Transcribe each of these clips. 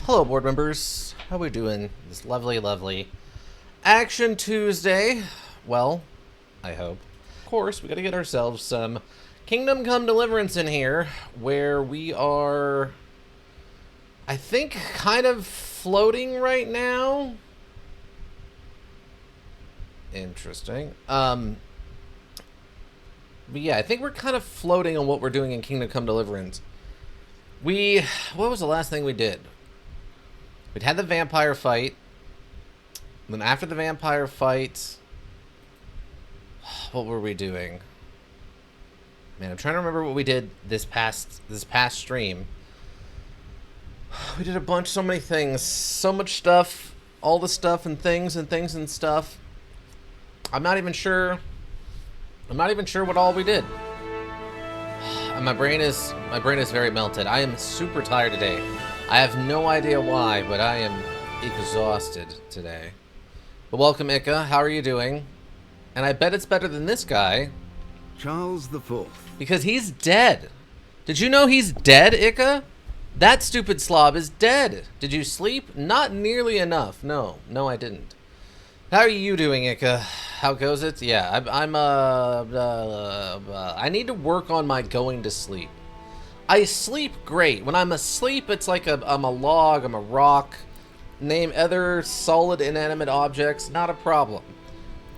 Hello, board members. How we doing this lovely, lovely Action Tuesday? Well, I hope. Of course, we gotta get ourselves some Kingdom Come Deliverance in here, where we are, I think, kind of floating right now. Interesting. But yeah, I think we're kind of floating on what we're doing in Kingdom Come Deliverance. What was the last thing we did? We'd had the vampire fight. Then after the vampire fight, what were we doing? Man, I'm trying to remember what we did this past stream. We did a bunch, so many things, so much stuff, all the stuff and things and stuff. I'm not even sure what all we did. And my brain is very melted. I am super tired today. I have no idea why, but I am exhausted today. But welcome, Ika. How are you doing? And I bet it's better than this guy. Charles the Fourth. Because he's dead. Did you know he's dead, Ika? That stupid slob is dead. Did you sleep? Not nearly enough. No, I didn't. How are you doing, Ika? How goes it? Yeah, I need to work on my going to sleep. I sleep great. When I'm asleep, it's like I'm a log, I'm a rock. Name other solid inanimate objects, not a problem.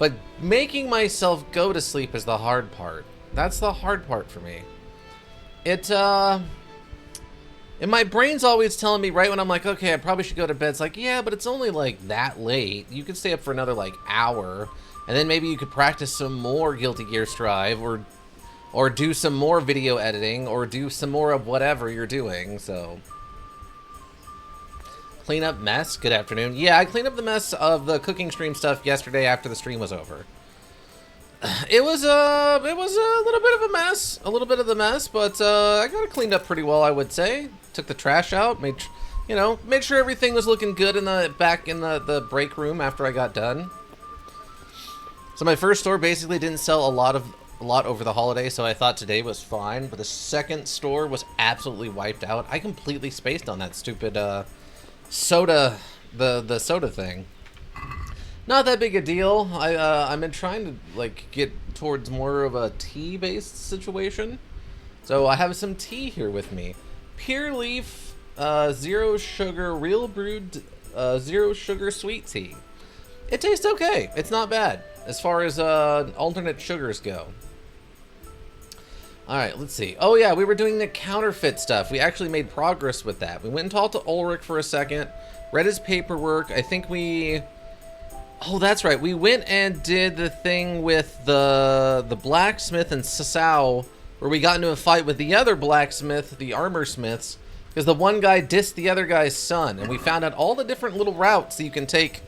But making myself go to sleep is the hard part. That's the hard part for me. And my brain's always telling me right when I'm like, okay, I probably should go to bed. It's like, yeah, but it's only like that late. You could stay up for another like hour, and then maybe you could practice some more Guilty Gear Strive, or do some more video editing, or do some more of whatever you're doing. So, clean up mess. Good afternoon. Yeah, I cleaned up the mess of the cooking stream stuff yesterday after the stream was over. It was a little bit of a mess, but I got it cleaned up pretty well, I would say. Took the trash out, made sure everything was looking good in the back in the break room after I got done. So my first store basically didn't sell a lot over the holiday, so I thought today was fine. But the second store was absolutely wiped out. I completely spaced on that stupid soda, the soda thing. Not that big a deal. I've been trying to like get towards more of a tea-based situation. So I have some tea here with me. Pure Leaf, zero sugar, real brewed, zero sugar sweet tea. It tastes okay. It's not bad as far as alternate sugars go. All right, let's see. Oh yeah, we were doing the counterfeit stuff. We actually made progress with that. We went and talked to Ulrich for a second, read his paperwork. I think we... Oh, that's right. We went and did the thing with the blacksmith and Sasau, where we got into a fight with the other blacksmith, the armor smiths, because the one guy dissed the other guy's son, and we found out all the different little routes that you can take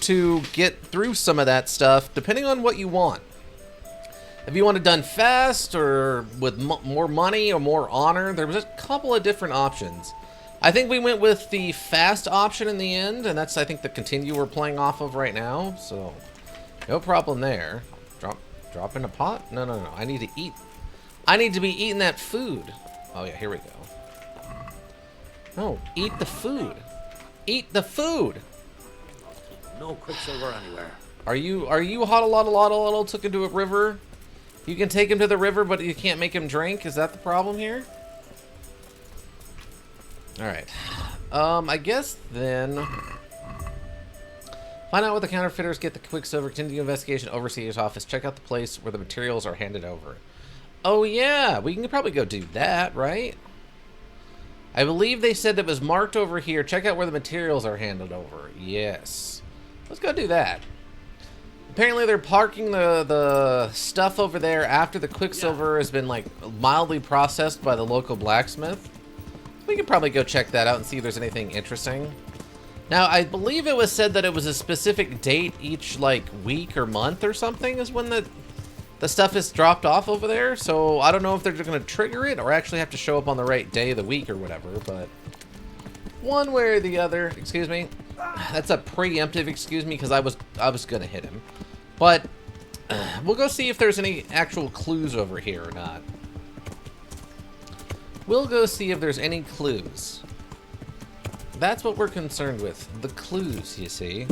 to get through some of that stuff, depending on what you want. If you want it done fast, or with more money, or more honor, there was a couple of different options. I think we went with the fast option in the end, and that's, I think, the continue we're playing off of right now, so no problem there. Drop in a pot? No. I need to eat. I need to be eating that food. Oh, yeah, here we go. No, eat the food. Eat the food. No quicksilver anywhere. Are you Hodalodalodalodal took him to a river? You can take him to the river, but you can't make him drink? Is that the problem here? Alright. I guess then... Find out what the counterfeiters get the quicksilver, continue investigation, overseer's office, check out the place where the materials are handed over. Oh yeah, we can probably go do that, right? I believe they said that was marked over here. Check out where the materials are handed over. Yes. Let's go do that. Apparently they're parking the stuff over there after the quicksilver has been like mildly processed by the local blacksmith. We could probably go check that out and see if there's anything interesting. Now, I believe it was said that it was a specific date each, like, week or month or something is when the stuff is dropped off over there. So, I don't know if they're going to trigger it or actually have to show up on the right day of the week or whatever. But one way or the other, excuse me. That's a preemptive excuse me because I was going to hit him. But we'll go see if there's any actual clues over here or not. We'll go see if there's any clues. That's what we're concerned with. The clues, you see.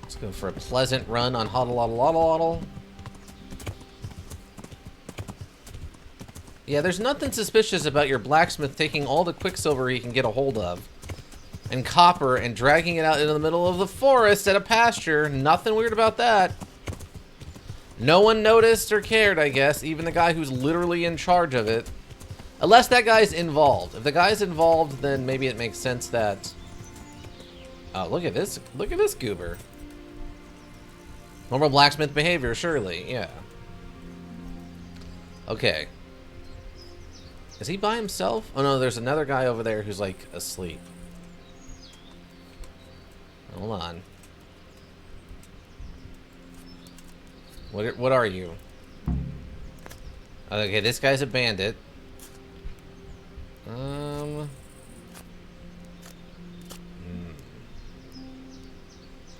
Let's go for a pleasant run on Hoddle Oddle Oddle Oddle. Yeah, there's nothing suspicious about your blacksmith taking all the quicksilver he can get a hold of and copper and dragging it out into the middle of the forest at a pasture. Nothing weird about that. No one noticed or cared, I guess, even the guy who's literally in charge of it. Unless that guy's involved. If the guy's involved, then maybe it makes sense that... Oh, look at this. Look at this goober. Normal blacksmith behavior, surely. Yeah. Okay. Is he by himself? Oh no, there's another guy over there who's like asleep. Hold on. What are you? Okay, this guy's a bandit.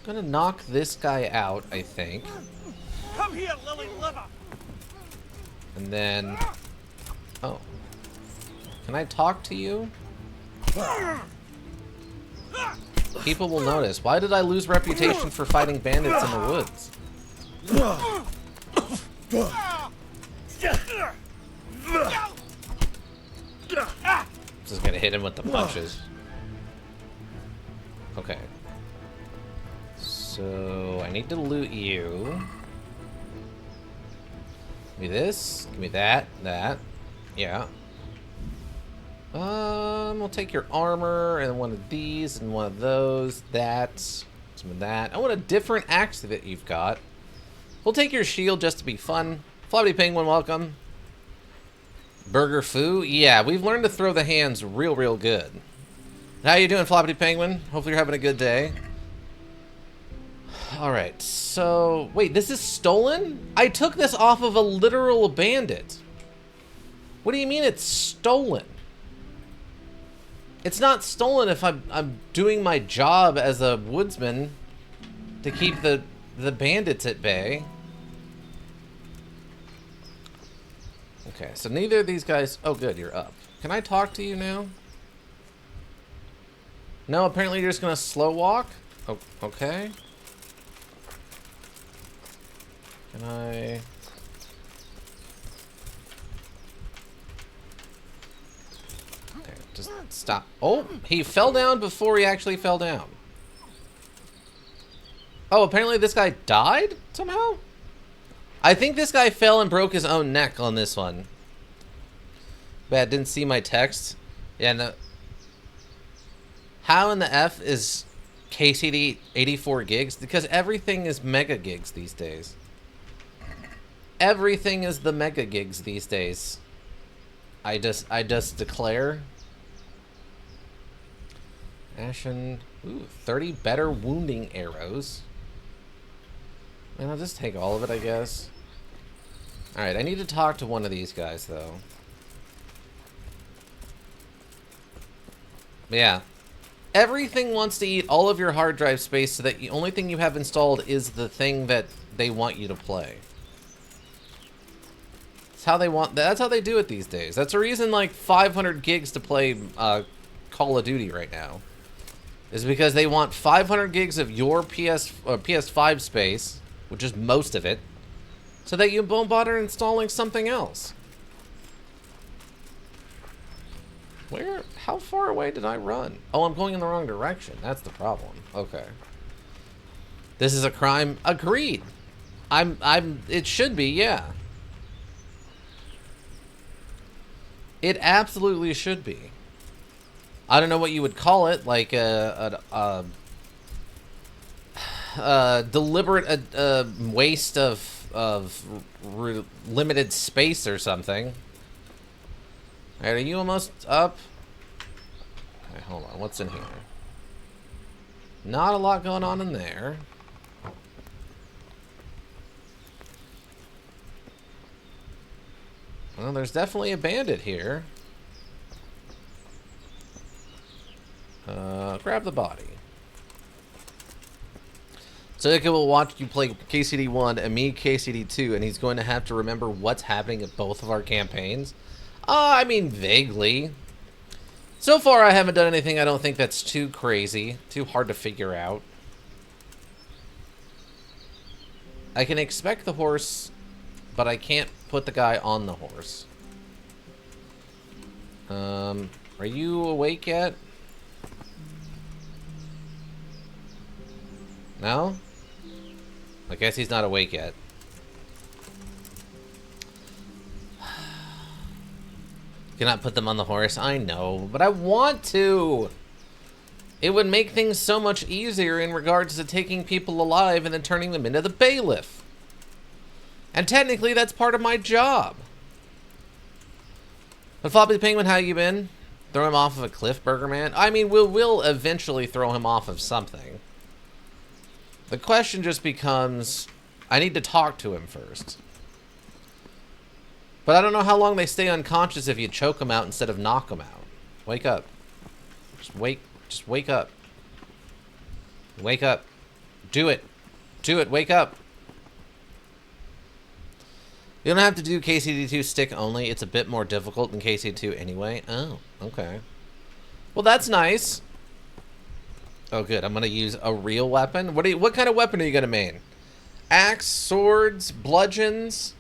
Gonna knock this guy out, I think. Come here, lily liver. And then... Oh. Can I talk to you? People will notice. Why did I lose reputation for fighting bandits in the woods? Just gonna hit him with the punches. Okay. So, I need to loot you. Give me this. Give me that. That. Yeah. We'll take your armor and one of these and one of those. That. Some of that. I want a different axe that you've got. We'll take your shield just to be fun. Floppy Penguin, welcome. Burger Foo? Yeah, we've learned to throw the hands real good. How you doing, Floppy Penguin? Hopefully you're having a good day. Alright, so... Wait, this is stolen? I took this off of a literal bandit. What do you mean it's stolen? It's not stolen if I'm doing my job as a woodsman to keep the bandits at bay. Okay, so neither of these guys... Oh, good, you're up. Can I talk to you now? No, apparently you're just gonna slow walk? Oh, okay. Can I... Okay, just stop. Oh, he fell down before he actually fell down. Oh, apparently this guy died somehow? I think this guy fell and broke his own neck on this one. Bad, didn't see my text. Yeah, no. How in the F is KCD 84 gigs? Because everything is mega gigs these days. Everything is the mega gigs these days. I just declare. Ashen. Ooh, 30 better wounding arrows. Man, I'll just take all of it, I guess. Alright, I need to talk to one of these guys, though. Yeah. Everything wants to eat all of your hard drive space so that the only thing you have installed is the thing that they want you to play. That's how they want... That's how they do it these days. That's the reason, like, 500 gigs to play Call of Duty right now. Is because they want 500 gigs of your PS5 space, which is most of it, so that you won't bother installing something else. Where? How far away did I run? Oh, I'm going in the wrong direction. That's the problem. Okay. This is a crime. Agreed. It should be, yeah. It absolutely should be. I don't know what you would call it, like a deliberate waste of limited space or something. Alright, are you almost up? Okay, hold on. What's in here? Not a lot going on in there. Well, there's definitely a bandit here. Grab the body. So Ika will watch you play KCD1 and me KCD2, and he's going to have to remember what's happening at both of our campaigns. I mean, vaguely. So far, I haven't done anything I don't think that's too crazy, too hard to figure out. I can expect the horse, but I can't put the guy on the horse. Are you awake yet? No? I guess he's not awake yet. Cannot put them on the horse. I know, but I want to. It would make things so much easier in regards to taking people alive and then turning them into the bailiff. And technically, that's part of my job. But Floppy the Penguin, how you been? Throw him off of a cliff, Burger Man? I mean, we'll eventually throw him off of something. The question just becomes, I need to talk to him first. But I don't know how long they stay unconscious if you choke them out instead of knock them out. Wake up. Just wake up. Wake up. Do it. Do it. Wake up. You don't have to do KCD2 stick only. It's a bit more difficult than KCD2 anyway. Oh, okay. Well, that's nice. Oh, good. I'm going to use a real weapon. What kind of weapon are you going to main? Axe, swords, bludgeons,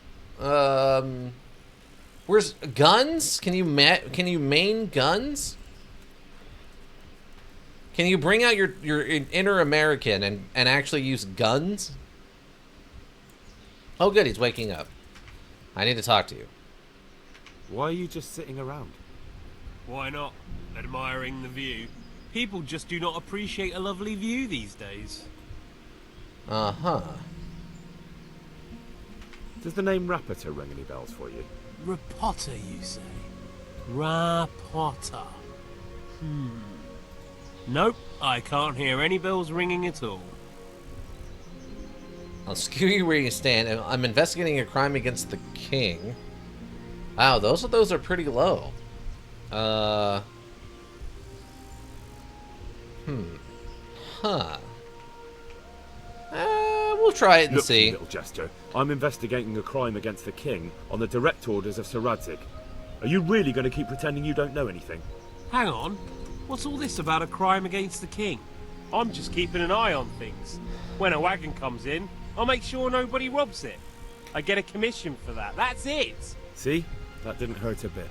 where's guns? Can you main guns? Can you bring out your inner American and actually use guns? Oh, good. He's waking up. I need to talk to you. Why are you just sitting around? Why not? Admiring the view. People just do not appreciate a lovely view these days. Uh-huh. Does the name Rapiter ring any bells for you? Rapota, you say? Rapota. Nope, I can't hear any bells ringing at all. I'll skew you where you stand. I'm investigating a crime against the king. Wow, those are pretty low. Huh. We'll try it and Look, see. you little jester, I'm investigating a crime against the king on the direct orders of Sir Radzig. Are you really going to keep pretending you don't know anything? Hang on, what's all this about a crime against the king? I'm just keeping an eye on things. When a wagon comes in, I'll make sure nobody robs it. I get a commission for that, that's it! See? That didn't hurt a bit.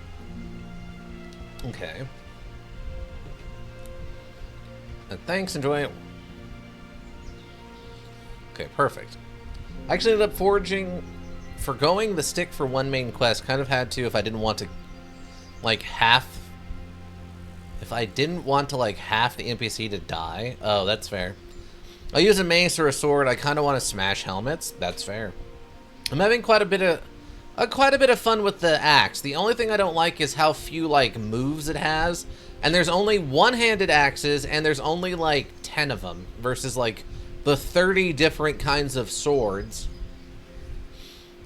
Okay. Thanks, enjoy it. Okay, perfect. I actually ended up forgoing the stick for one main quest. Kind of had to if I didn't want to, like, half the NPC to die. Oh, that's fair. I'll use a mace or a sword. I kind of want to smash helmets. That's fair. I'm having quite a bit of fun with the axe. The only thing I don't like is how few, like, moves it has. And there's only one-handed axes, and there's only, like, 10 of them. Versus, like, the 30 different kinds of swords.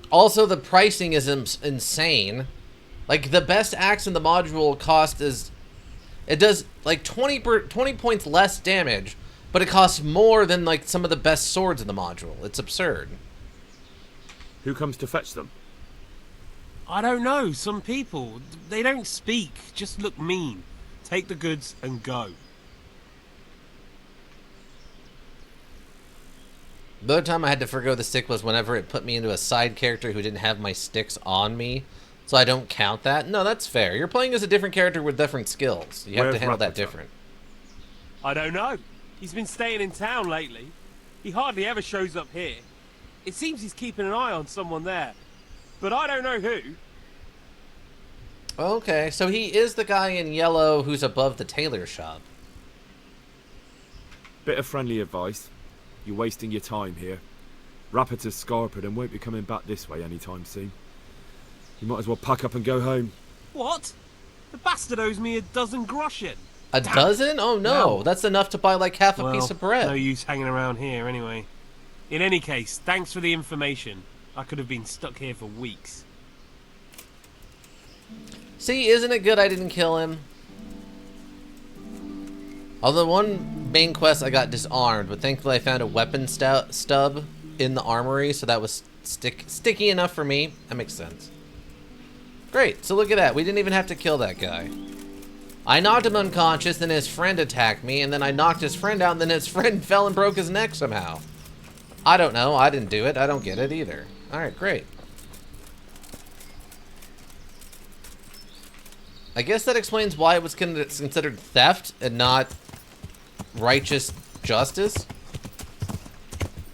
Also, the pricing is insane. Like, the best axe in the module cost is... It does, like, 20 points less damage, but it costs more than, like, some of the best swords in the module. It's absurd. Who comes to fetch them? I don't know, some people. They don't speak, just look mean. Take the goods and go. The other time I had to forgo the stick was whenever it put me into a side character who didn't have my sticks on me. So I don't count that. No, that's fair. You're playing as a different character with different skills. You have to handle that different. I don't know. He's been staying in town lately. He hardly ever shows up here. It seems he's keeping an eye on someone there. But I don't know who. Okay, so he is the guy in yellow who's above the tailor shop. Bit of friendly advice. You're wasting your time here. Rapiter's scarpered and won't be coming back this way anytime soon. You might as well pack up and go home. What? The bastard owes me a dozen groschen. A dozen? Oh no, Well, that's enough to buy like half a piece of bread. No use hanging around here anyway. In any case, thanks for the information. I could have been stuck here for weeks. See, isn't it good I didn't kill him? Although one main quest I got disarmed, but thankfully I found a weapon stub in the armory, so that was sticky enough for me. That makes sense. Great, so look at that. We didn't even have to kill that guy. I knocked him unconscious, then his friend attacked me, and then I knocked his friend out, and then his friend fell and broke his neck somehow. I don't know. I didn't do it. I don't get it either. Alright, great. I guess that explains why it was considered theft and not righteous justice.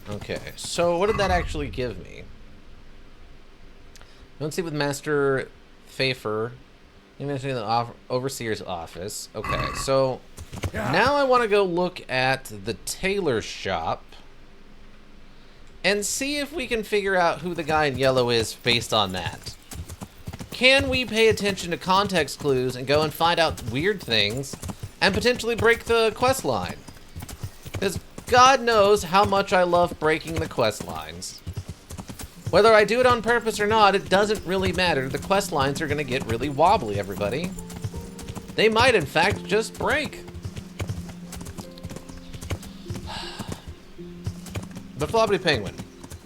Okay, so what did that actually give me? Don't see with Master Pfeiffer. You mentioned the overseer's office. Okay, so now I want to go look at the tailor shop and see if we can figure out who the guy in yellow is based on that. Can we pay attention to context clues and go and find out weird things and potentially break the quest line? Because God knows how much I love breaking the quest lines. Whether I do it on purpose or not, it doesn't really matter. The quest lines are going to get really wobbly, everybody. They might, in fact, just break. But Floppity Penguin,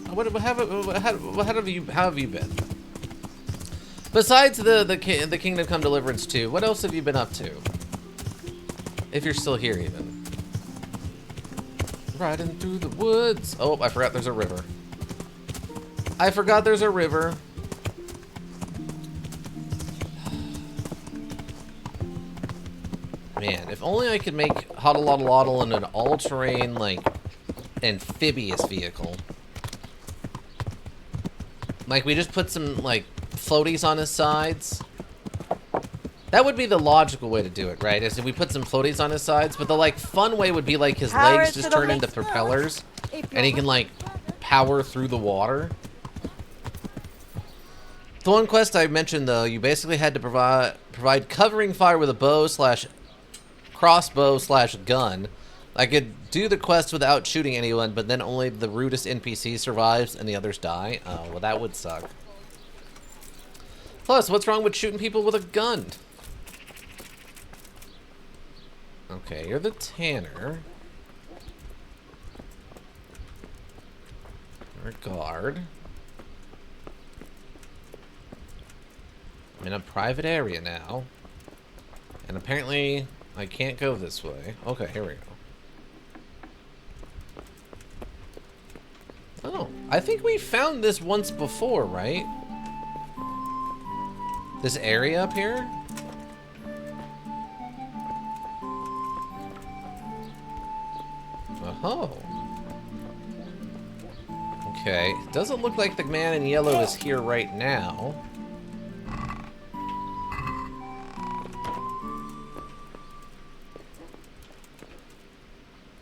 how have you been? Besides the Kingdom Come Deliverance 2, what else have you been up to? If you're still here, even. Riding through the woods. Oh, I forgot there's a river. I forgot there's a river. Man, if only I could make Hoddle in an all-terrain, like, amphibious vehicle. Like, we just put some, like, floaties on his sides. That would be the logical way to do it, right? Is if we put some floaties on his sides, but the, like, fun way would be, like, his legs just turn into propellers, and he can, like, power through the water. The one quest I mentioned, though, you basically had to provide covering fire with a bow / crossbow / gun. I could do the quest without shooting anyone, but then only the rudest NPC survives and the others die. Oh, well, that would suck. Plus, what's wrong with shooting people with a gun? Okay, you're the tanner. You're a guard. I'm in a private area now. And apparently, I can't go this way. Okay, here we go. Oh, I think we found this once before, right? This area up here? Oh. Okay, doesn't look like the man in yellow is here right now.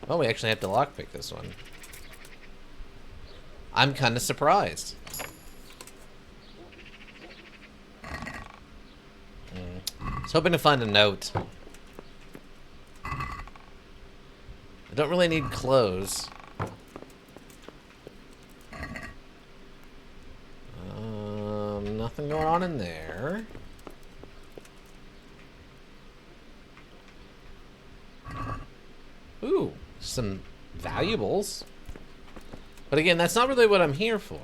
Oh, we actually have to lockpick this one. I'm kind of surprised. I was hoping to find a note. I don't really need clothes. Nothing going on in there. Ooh, some valuables. But again, that's not really what I'm here for.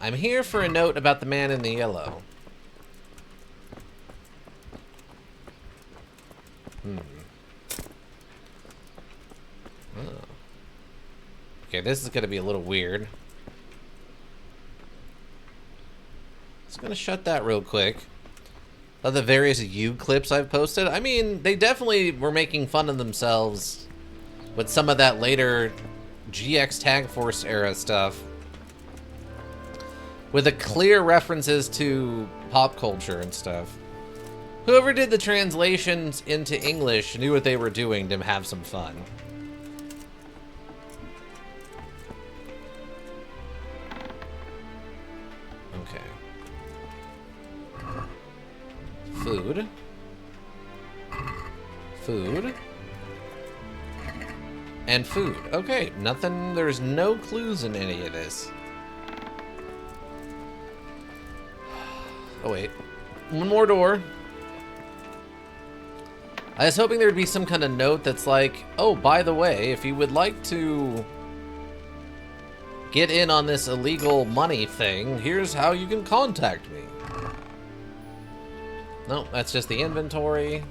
I'm here for a note about the man in the yellow. Oh. Okay, this is going to be a little weird. Just going to shut that real quick. Of the various U clips I've posted, I mean, they definitely were making fun of themselves with some of that later GX Tag Force era stuff. With the clear references to pop culture and stuff. Whoever did the translations into English knew what they were doing to have some fun. Okay. Food. Food. And food. Okay, nothing, there's no clues in any of this. Oh wait, one more door. I was hoping there'd be some kind of note that's like, oh, by the way, if you would like to get in on this illegal money thing, here's how you can contact me. No, that's just the inventory.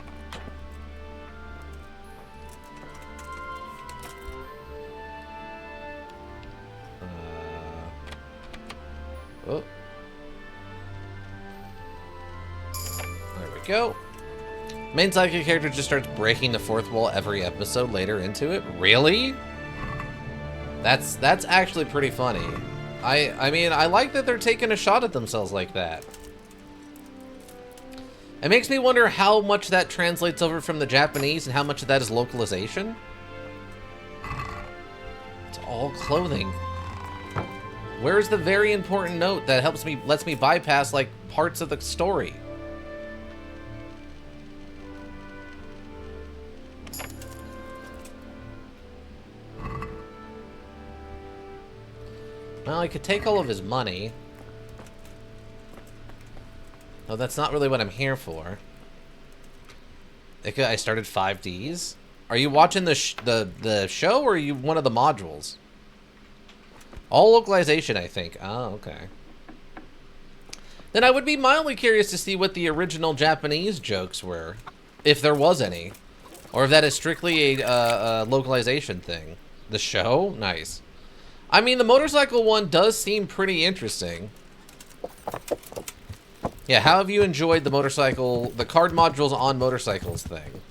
Oh. There we go. Main sidekick character just starts breaking the fourth wall every episode later into it. Really? That's actually pretty funny. I mean, I like that they're taking a shot at themselves like that. It makes me wonder how much that translates over from the Japanese and how much of that is localization. It's all clothing. Where's the very important note that lets me bypass like parts of the story? Well, I could take all of his money. No, that's not really what I'm here for. I started 5Ds. Are you watching the show, or are you one of the modules? All localization, I think. Oh, okay. Then I would be mildly curious to see what the original Japanese jokes were, if there was any, or if that is strictly a localization thing. The show? Nice. I mean, the motorcycle one does seem pretty interesting. Yeah, how have you enjoyed the card modules on motorcycles thing?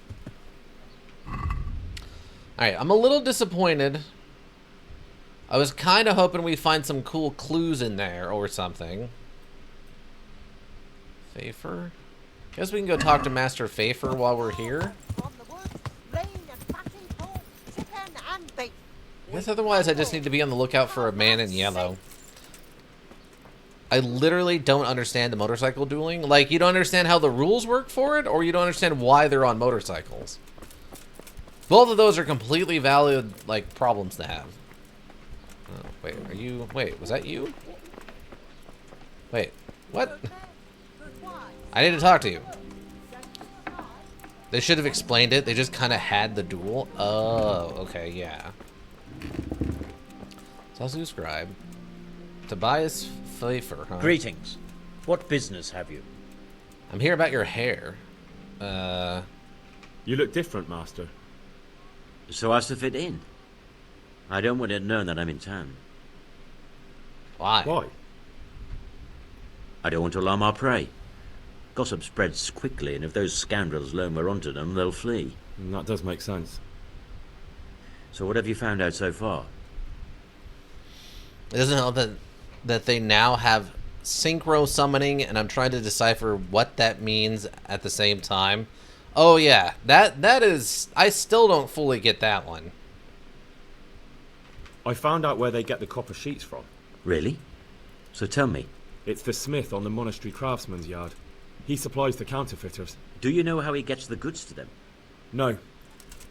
Alright, I'm a little disappointed. I was kind of hoping we'd find some cool clues in there or something. Pfeiffer? Guess we can go talk to Master Pfeiffer while we're here. I guess otherwise I just need to be on the lookout for a man in yellow. I literally don't understand the motorcycle dueling. Like, you don't understand how the rules work for it, or you don't understand why they're on motorcycles. Both of those are completely valid, like, problems to have. Oh, wait, was that you? Wait, what? I need to talk to you. They should have explained it. They just kind of had the duel. Oh, okay, yeah. Sasu Scribe. Tobias Pfeiffer, huh? Greetings. What business have you? I'm here about your hair. You look different, Master. So as to fit in. I don't want it known that I'm in town. Why? Why? I don't want to alarm our prey. Gossip spreads quickly, and if those scoundrels learn we're onto them, they'll flee. That does make sense. So what have you found out so far? It doesn't help that they now have synchro summoning, and I'm trying to decipher what that means at the same time. Oh yeah, that is... I still don't fully get that one. I found out where they get the copper sheets from. Really? So tell me, It's the smith on the monastery craftsman's yard. He supplies the counterfeiters. do you know how he gets the goods to them? No.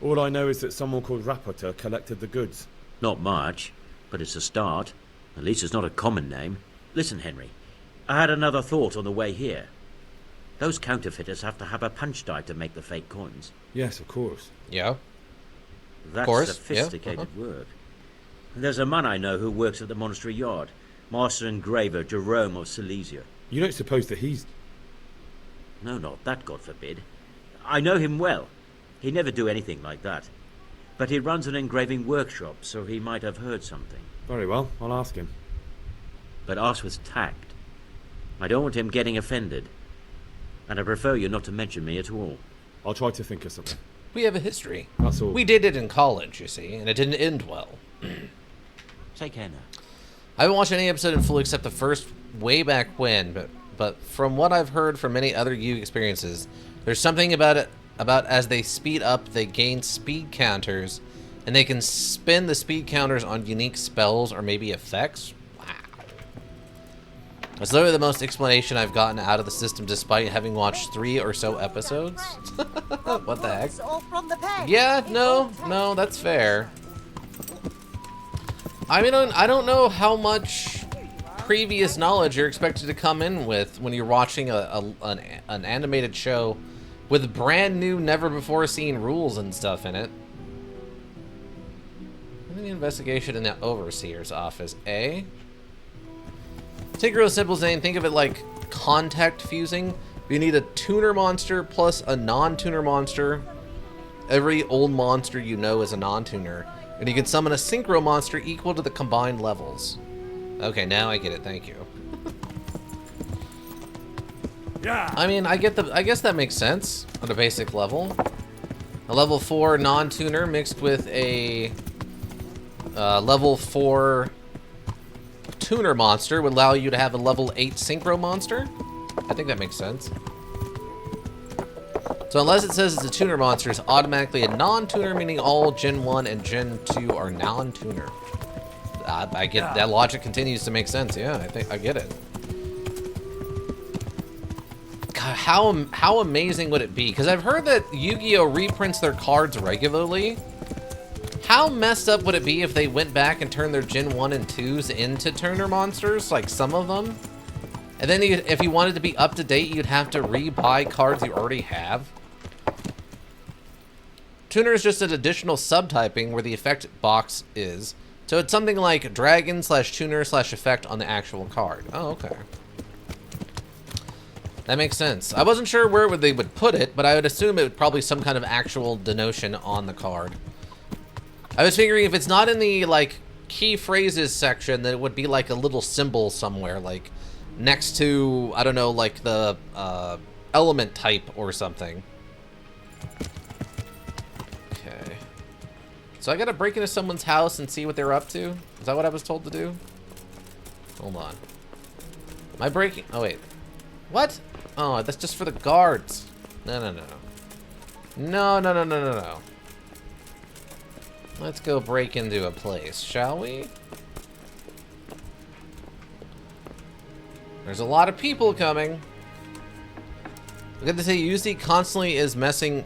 All I know is that someone called Rapporteur collected the goods. Not much, but it's a start. At least it's not a common name. Listen, Henry, I had another thought on the way here. Those counterfeiters have to have a punch die to make the fake coins. Yes, of course. Yeah. That's course, sophisticated yeah, work. And there's a man I know who works at the monastery yard, Master Engraver Jerome of Silesia. You don't suppose that he's... No, not that, God forbid. I know him well. He'd never do anything like that. But he runs an engraving workshop, so he might have heard something. Very well, I'll ask him. But ask with tact. I don't want him getting offended. And I prefer you not to mention me at all. I'll try to think of something. We have a history. That's all. We did it in college, you see, and it didn't end well. Take care now. I haven't watched any episode in full except the first way back when, but from what I've heard from many other U experiences, there's something about it, about as they speed up, they gain speed counters, and they can spin the speed counters on unique spells or maybe effects. Wow. That's literally the most explanation I've gotten out of the system despite having watched 3 or so episodes. What the heck? Yeah, no, that's fair. I mean, I don't know how much previous knowledge you're expected to come in with when you're watching an animated show with brand new, never before seen rules and stuff in it. The investigation in the overseer's office, eh? Take it real simple, Zane. Think of it like contact fusing. You need a tuner monster plus a non-tuner monster. Every old monster you know is a non-tuner. And you can summon a synchro monster equal to the combined levels. Okay, now I get it. Thank you. Yeah. I mean, I guess that makes sense on a basic level. A level 4 non-tuner mixed with a level 4 tuner monster would allow you to have a level 8 synchro monster. I think that makes sense. So unless it says it's a tuner monster, it's automatically a non-tuner, meaning all Gen 1 and Gen 2 are non-tuner. I get that logic continues to make sense. Yeah, I think I get it. God, how amazing would it be? Because I've heard that Yu-Gi-Oh! Reprints their cards regularly. How messed up would it be if they went back and turned their Gen 1 and 2s into tuner monsters, like some of them? And then if you wanted to be up to date, you'd have to re-buy cards you already have. Tuner is just an additional subtyping where the effect box is. So it's something like dragon / tuner / effect on the actual card. Oh, okay. That makes sense. I wasn't sure where they would put it, but I would assume it would probably some kind of actual denotation on the card. I was figuring if it's not in the, like, key phrases section, that it would be like a little symbol somewhere, like next to, I don't know, like the element type or something. Okay. So I gotta break into someone's house and see what they're up to? Is that what I was told to do? Hold on. Am I breaking? Oh, wait. What? Oh, that's just for the guards. No, no, no. No, no, no, no, no, no. Let's go break into a place, shall we? There's a lot of people coming. I got to say, Yuzi constantly is effing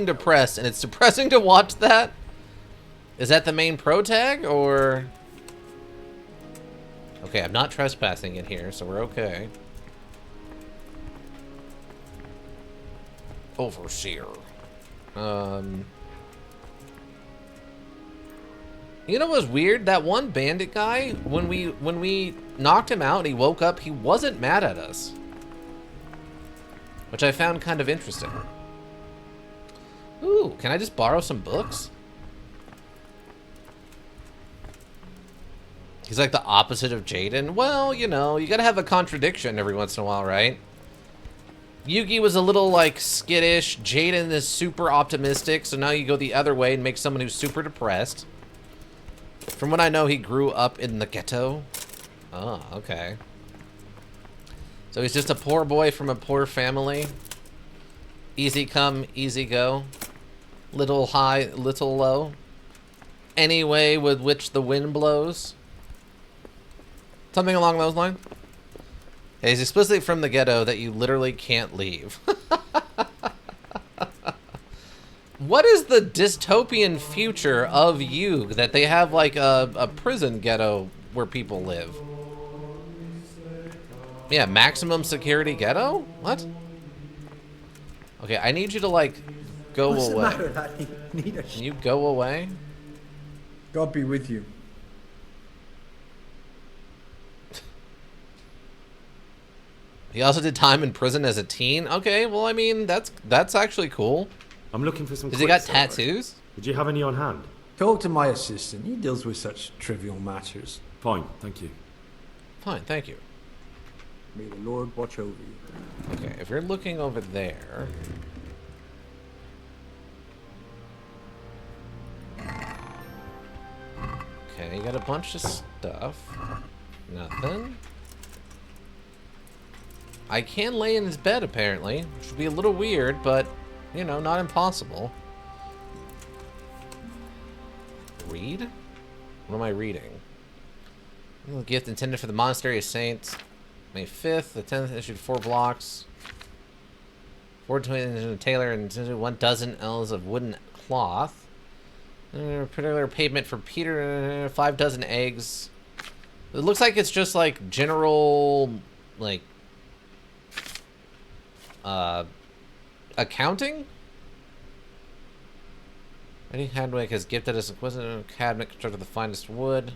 depressed, and it's depressing to watch that. Is that the main pro tag, or? Okay, I'm not trespassing in here, so we're okay. Overseer. You know what was weird? That one bandit guy, when we knocked him out and he woke up, he wasn't mad at us. Which I found kind of interesting. Ooh, can I just borrow some books? He's like the opposite of Jaden. Well, you know, you gotta have a contradiction every once in a while, right? Yugi was a little, like, skittish. Jaden is super optimistic, so now you go the other way and make someone who's super depressed. From what I know, he grew up in the ghetto. Oh, okay. So he's just a poor boy from a poor family. Easy come, easy go. Little high, little low. Any way with which the wind blows. Something along those lines. Yeah, he's explicitly from the ghetto that you literally can't leave. What is the dystopian future of Yug that they have like a prison ghetto where people live? Yeah, maximum security ghetto? What? Okay, I need you to like go What's away. the matter, laddie? Can you go away? God be with you. He also did time in prison as a teen. Okay, well, I mean, that's actually cool. I'm looking for some. Has he got quicksilver. tattoos? Would you have any on hand? Talk to my assistant. He deals with such trivial matters. Fine, thank you. Fine, thank you. May the Lord watch over you. Okay, if you're looking over there... Okay, you got a bunch of stuff. Nothing. I can lay in his bed, apparently, which would be a little weird, but, you know, not impossible. Read? What am I reading? A gift intended for the Monastery of Saints. May 5th, the 10th issued 4 blocks. 420 tailor and 1 dozen ells of wooden cloth. Particular pavement for Peter, 5 dozen eggs. It looks like it's just like general, like, accounting? Eddie Hadwick has gifted us a cabinet constructed of the finest wood.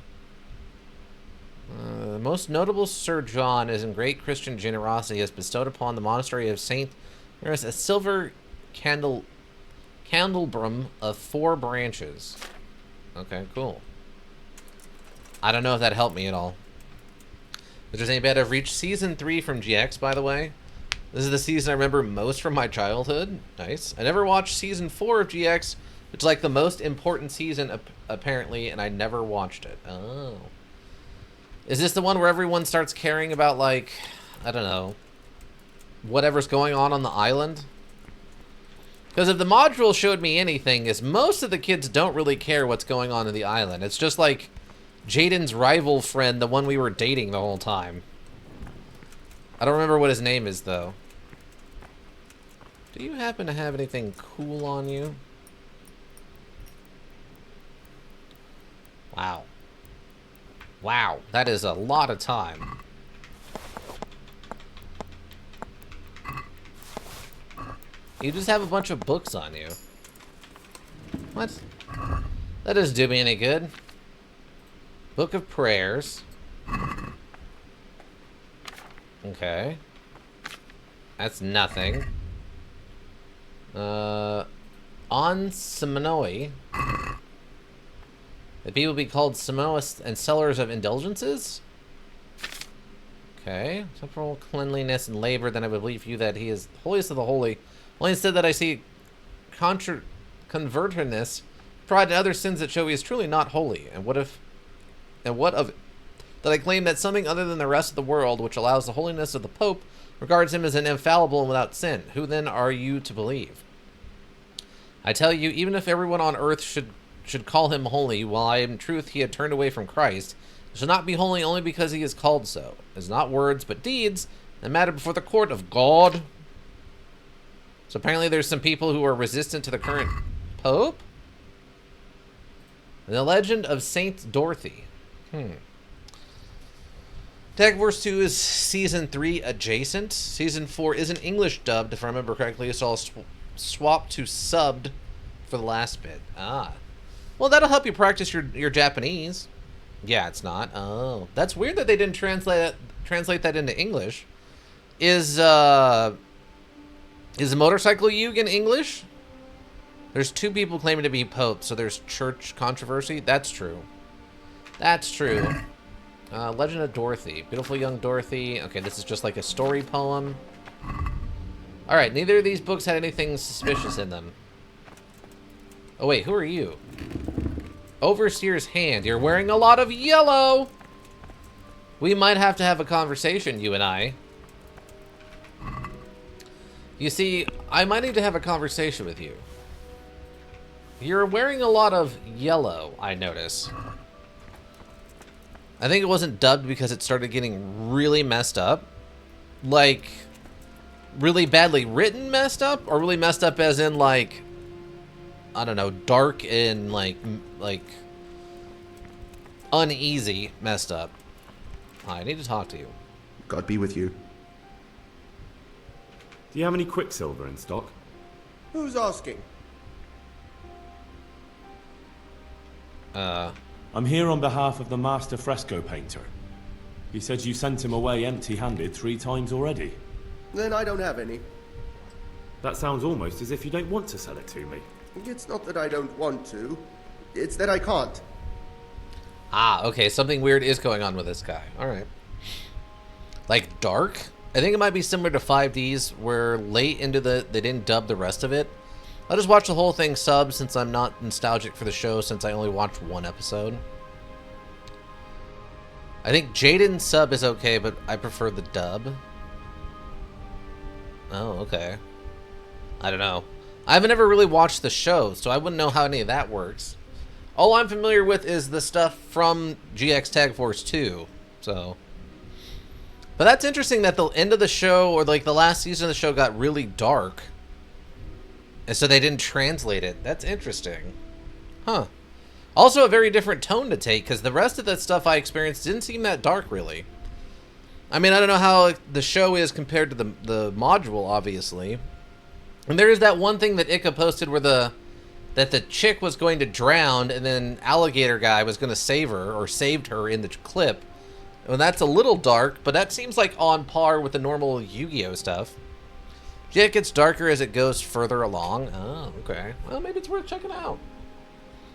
The most notable Sir John, as in great Christian generosity, has bestowed upon the monastery of Saint Maris a silver candelabrum of 4 branches. Okay, cool. I don't know if that helped me at all. If there's any bad, I've reached season 3 from GX, by the way. This is the season I remember most from my childhood. Nice. I never watched season 4 of GX. It's like the most important season, apparently, and I never watched it. Oh. Is this the one where everyone starts caring about, like, I don't know, whatever's going on the island? Because if the module showed me anything, is most of the kids don't really care what's going on in the island. It's just like Jaden's rival friend, the one we were dating the whole time. I don't remember what his name is, though. Do you happen to have anything cool on you? Wow. Wow, that is a lot of time. You just have a bunch of books on you. What? That doesn't do me any good. Book of Prayers. Okay. That's nothing. On Seminoi. The people be called Samoists and sellers of indulgences? Okay. Temporal cleanliness and labor, then I would believe you that he is holiest of the holy. Only instead that I see convertedness, pride, and other sins that show he is truly not holy. And what of it? That I claim that something other than the rest of the world, which allows the holiness of the Pope, regards him as an infallible and without sin. Who then are you to believe? I tell you, even if everyone on earth should call him holy, while I in truth he had turned away from Christ, he shall not be holy only because he is called so. It is not words, but deeds that matter before the court of God. So apparently there's some people who are resistant to the current Pope? The Legend of Saint Dorothy. Tag Force 2 is Season 3 adjacent. Season 4 isn't English dubbed, if I remember correctly, so I'll swap to subbed for the last bit. Ah. Well, that'll help you practice your Japanese. Yeah, it's not. Oh. That's weird that they didn't translate that into English. Is the motorcycle Yuge in English? There's 2 people claiming to be Pope, so there's church controversy. That's true. That's true. Legend of Dorothy. Beautiful young Dorothy. Okay, this is just like a story poem. Alright, neither of these books had anything suspicious in them. Oh wait, who are you? Overseer's Hand. You're wearing a lot of yellow! We might have to have a conversation, you and I. You see, I might need to have a conversation with you. You're wearing a lot of yellow, I notice. I think it wasn't dubbed because it started getting really messed up. Like, really badly written messed up? Or really messed up as in, like, I don't know, dark and, like uneasy messed up. I need to talk to you. God be with you. Do you have any quicksilver in stock? Who's asking? I'm here on behalf of the master fresco painter. He said you sent him away empty-handed 3 times already. Then I don't have any. That sounds almost as if you don't want to sell it to me. It's not that I don't want to. It's that I can't. Ah, okay, something weird is going on with this guy. Alright. Like, dark? I think it might be similar to 5Ds, where late into they didn't dub the rest of it. I'll just watch the whole thing sub, since I'm not nostalgic for the show, since I only watched 1 episode. I think Jaden's sub is okay, but I prefer the dub. Oh, okay. I don't know. I haven't ever really watched the show, so I wouldn't know how any of that works. All I'm familiar with is the stuff from GX Tag Force 2, so... But that's interesting that the end of the show, or like the last season of the show, got really dark. And so they didn't translate it. That's interesting. Huh. Also a very different tone to take, because the rest of that stuff I experienced didn't seem that dark, really. I mean, I don't know how the show is compared to the module, obviously. And there is that one thing that Ika posted where that the chick was going to drown, and then Alligator Guy was going to save her, or saved her in the clip. Well, that's a little dark, but that seems like on par with the normal Yu-Gi-Oh stuff. Yeah, it gets darker as it goes further along. Oh, okay. Well, maybe it's worth checking out.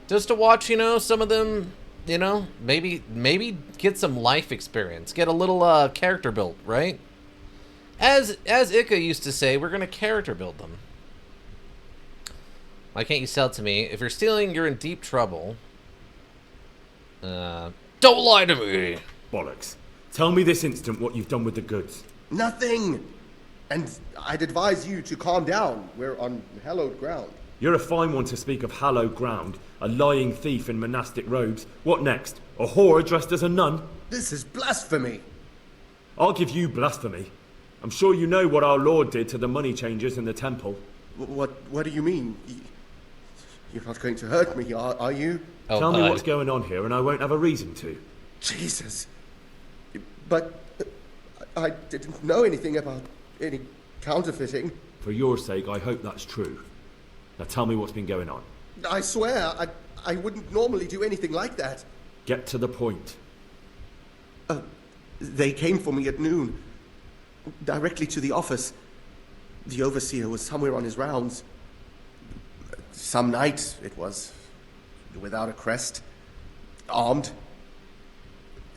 Just to watch, you know, some of them, you know, maybe get some life experience. Get a little character built, right? As Ika used to say, we're going to character build them. Why can't you sell it to me? If you're stealing, you're in deep trouble. Don't lie to me! Bollocks. Tell me this instant what you've done with the goods. Nothing! And I'd advise you to calm down. We're on hallowed ground. You're a fine one to speak of hallowed ground. A lying thief in monastic robes. What next? A whore dressed as a nun? This is blasphemy! I'll give you blasphemy. I'm sure you know what our Lord did to the money changers in the temple. What do you mean? You're not going to hurt me, are you? Oh, Tell me what's going on here and I won't have a reason to. Jesus. But I didn't know anything about any counterfeiting. For your sake, I hope that's true. Now tell me what's been going on. I swear, I wouldn't normally do anything like that. Get to the point. They came for me at noon, directly to the office. The overseer was somewhere on his rounds. Some night, it was, without a crest, armed.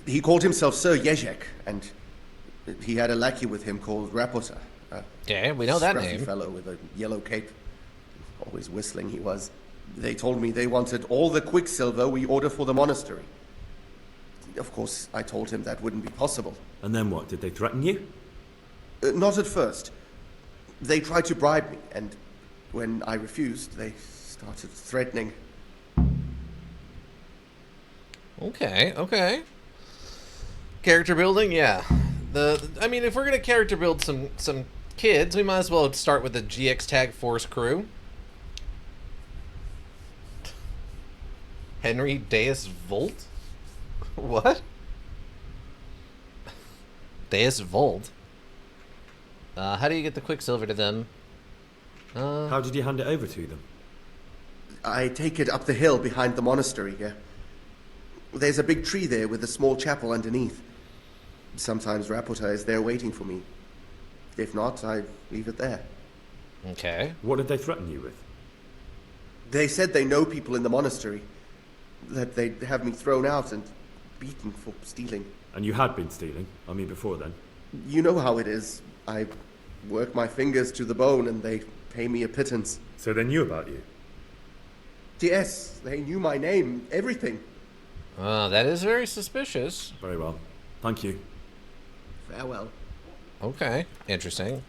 He called himself Sir Jezek, and he had a lackey with him called Rapota. Okay, we know that Scruffy name. fellow with a yellow cape. Always whistling he was. They told me they wanted all the quicksilver we order for the monastery. Of course, I told him that wouldn't be possible. And then what? Did they threaten you? Not at first. They tried to bribe me, and when I refused, they started threatening. Okay. Character building, yeah. I mean, if we're gonna character build some kids, we might as well start with the GX Tag Force crew. Henry Deus Volt? What? Deus Volt? How do you get the Quicksilver to them? How did you hand it over to them? I take it up the hill behind the monastery here. There's a big tree there with a small chapel underneath. Sometimes Rapota is there waiting for me. If not, I leave it there. Okay. What did they threaten you with? They said they know people in the monastery. That they'd have me thrown out and beaten for stealing. And you had been stealing? I mean, before then? You know how it is. I work my fingers to the bone and they pay me a pittance. So they knew about you? Yes, they knew my name, everything. That is very suspicious. Very well. Thank you. Farewell. Okay, interesting.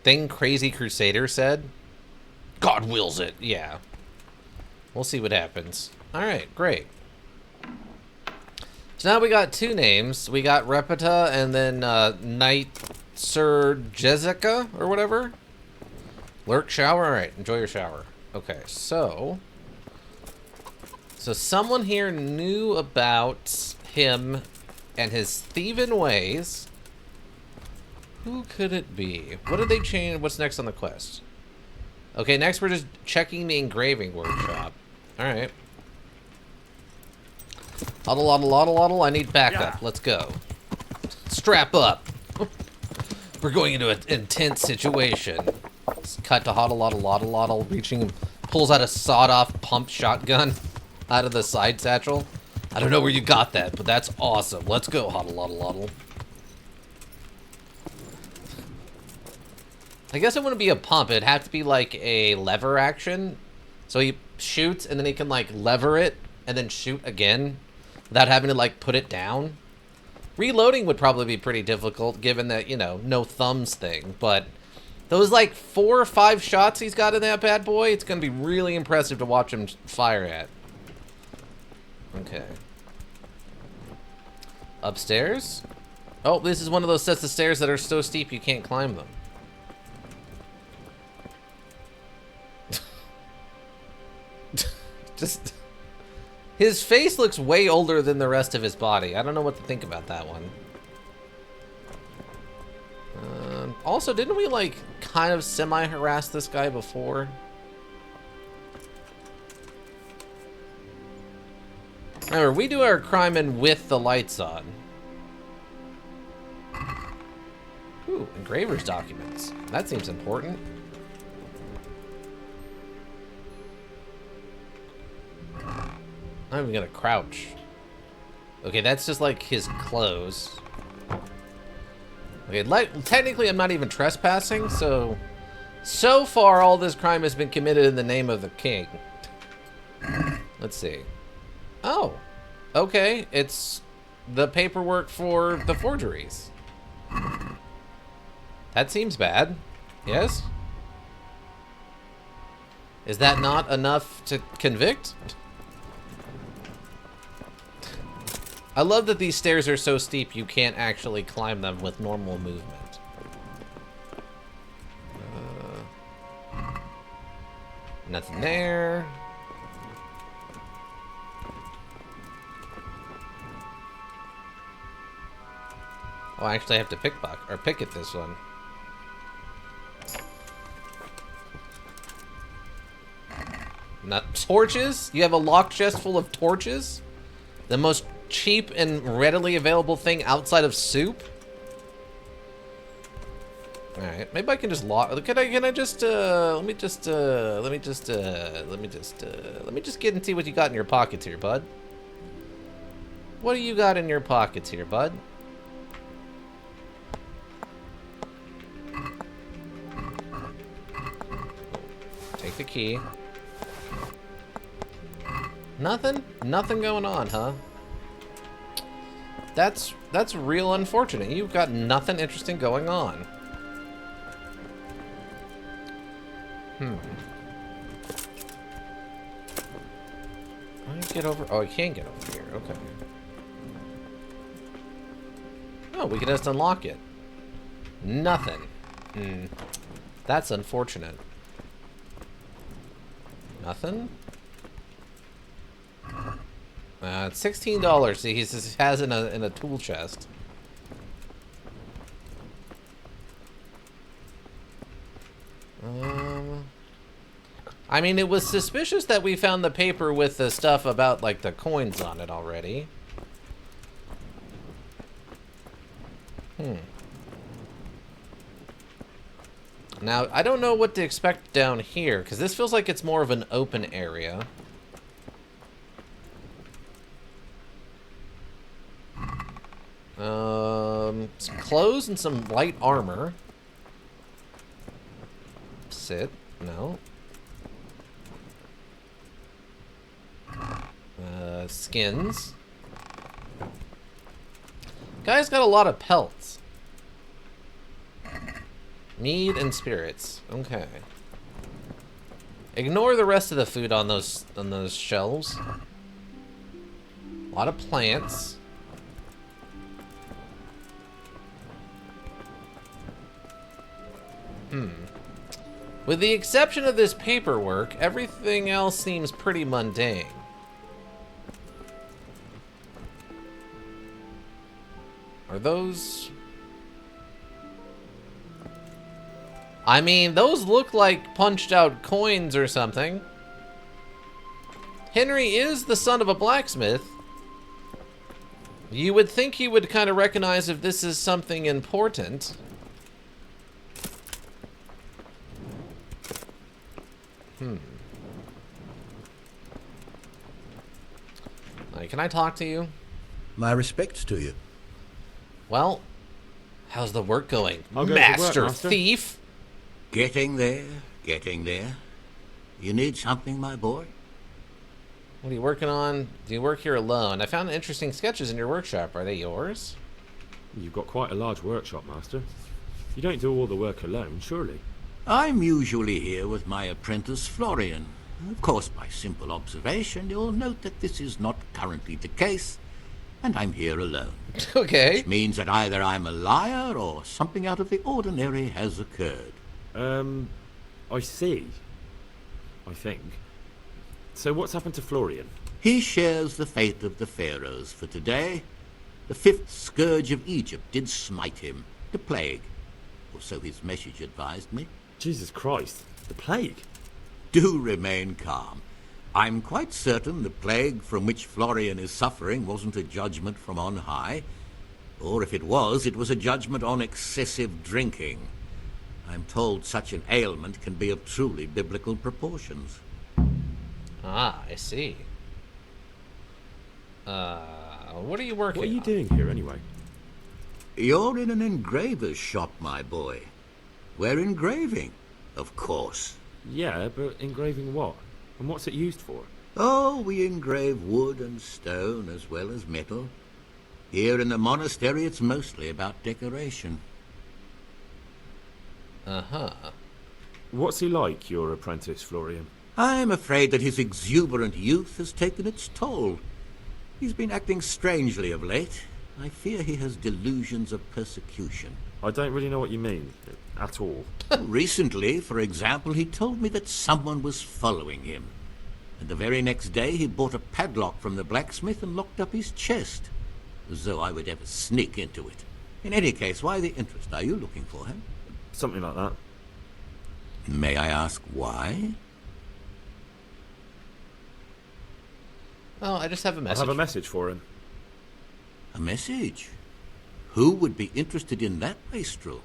Thing Crazy Crusader said, God wills it. Yeah. We'll see what happens. Alright, great. So now we got two names. We got Repeta and then Knight Sir Jessica or whatever. Lurk shower? Alright, enjoy your shower. Okay, so someone here knew about him and his thieving ways. Who could it be? What did they change? What's next on the quest? Okay, next we're just checking the engraving workshop. Alright. Huddle. I need backup. Let's go. Strap up. We're going into an intense situation. Let's cut to huddle. Reaching, pulls out a sawed-off pump shotgun out of the side satchel. I don't know where you got that, but that's awesome. Let's go, huddle. I guess it wouldn't be a pump. It'd have to be like a lever action. So he shoots, and then he can like lever it, and then shoot again without having to like put it down. Reloading would probably be pretty difficult, given that, you know, no thumbs thing. But those like 4 or 5 shots he's got in that bad boy, it's going to be really impressive to watch him fire at. Okay. Upstairs? Oh, this is one of those sets of stairs that are so steep you can't climb them. Just... His face looks way older than the rest of his body. I don't know what to think about that one. Also, didn't we, like, kind of semi-harass this guy before? Remember, we do our crime with the lights on. Ooh, engraver's documents. That seems important. I'm even gonna crouch. Okay, that's just like his clothes. Okay, technically I'm not even trespassing, so far all this crime has been committed in the name of the king. Let's see. Oh, okay, it's the paperwork for the forgeries. That seems bad. Yes? Is that not enough to convict? I love that these stairs are so steep you can't actually climb them with normal movement. Nothing there. Oh, I actually have to picket this one. Not torches? You have a lock chest full of torches? The most cheap and readily available thing outside of soup? Alright, maybe I can just lock. Can I just let me just get and see what you got in your pockets here, bud. What do you got in your pockets here, bud? Take the key. Nothing? Nothing going on, huh? That's real unfortunate. You've got nothing interesting going on. I can get over. Oh, I can get over here. Okay. Oh, we can just unlock it. Nothing. That's unfortunate. Nothing? It's $16. See, he has in a tool chest. I mean, it was suspicious that we found the paper with the stuff about, like, the coins on it already. Now, I don't know what to expect down here, because this feels like it's more of an open area. Some clothes and some light armor. Sit. No. Skins. Guy's got a lot of pelts. Mead and spirits. Okay. Ignore the rest of the food on those shelves. A lot of plants. With the exception of this paperwork, everything else seems pretty mundane. Are those... I mean, those look like punched out coins or something. Henry is the son of a blacksmith. You would think he would kind of recognize if this is something important. Can I talk to you? My respects to you. Well, how's the work going, I'll go to work, Master Master. Thief? Getting there, getting there. You need something, my boy? What are you working on? Do you work here alone? I found interesting sketches in your workshop. Are they yours? You've got quite a large workshop, Master. You don't do all the work alone, surely? I'm usually here with my apprentice, Florian. Of course, by simple observation, you'll note that this is not currently the case, and I'm here alone. Okay. Which means that either I'm a liar or something out of the ordinary has occurred. I see. I think. So what's happened to Florian? He shares the fate of the pharaohs for today. The fifth scourge of Egypt did smite him, the plague, or so his message advised me. Jesus Christ, the plague? Do remain calm. I'm quite certain the plague from which Florian is suffering wasn't a judgment from on high. Or if it was a judgment on excessive drinking. I'm told such an ailment can be of truly biblical proportions. Ah, I see. What are you working What are you on? doing here anyway? You're in an engraver's shop, my boy. We're engraving, of course. Yeah, but engraving what? And what's it used for? Oh, we engrave wood and stone as well as metal. Here in the monastery, it's mostly about decoration. Uh-huh. What's he like, your apprentice, Florian? I'm afraid that his exuberant youth has taken its toll. He's been acting strangely of late. I fear he has delusions of persecution. I don't really know what you mean, at all. Recently, for example, he told me that someone was following him. And the very next day he bought a padlock from the blacksmith and locked up his chest. As though I would ever sneak into it. In any case, why the interest? Are you looking for him? Something like that. May I ask why? Oh, I just have a I message. have a message for him. A message? Who would be interested in that wastrel?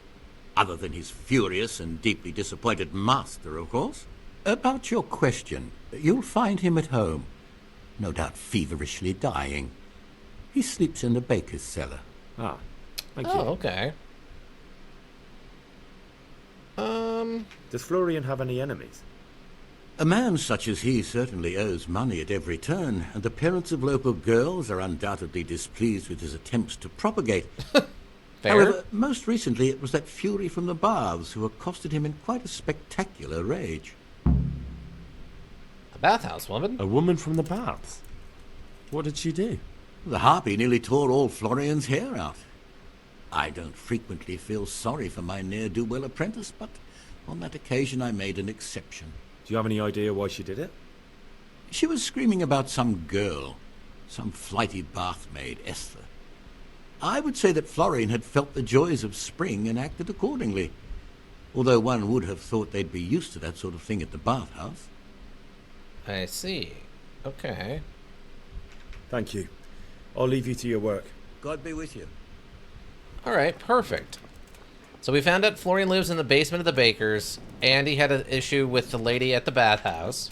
Other than his furious and deeply disappointed master, of course. About your question, you'll find him at home. No doubt feverishly dying. He sleeps in the baker's cellar. Ah, thank you. Oh, okay. Does Florian have any enemies? A man such as he certainly owes money at every turn, and the parents of local girls are undoubtedly displeased with his attempts to propagate. Fair. However, most recently it was that fury from the baths who accosted him in quite a spectacular rage. A bathhouse woman? A woman from the baths? What did she do? The harpy nearly tore all Florian's hair out. I don't frequently feel sorry for my ne'er-do-well apprentice, but on that occasion I made an exception. Do you have any idea why she did it? She was screaming about some girl, some flighty bath-maid, Esther. I would say that Florian had felt the joys of spring and acted accordingly, although one would have thought they'd be used to that sort of thing at the bathhouse. I see. Okay. Thank you. I'll leave you to your work. God be with you. All right, perfect. So we found out Florian lives in the basement of the baker's, and he had an issue with the lady at the bathhouse.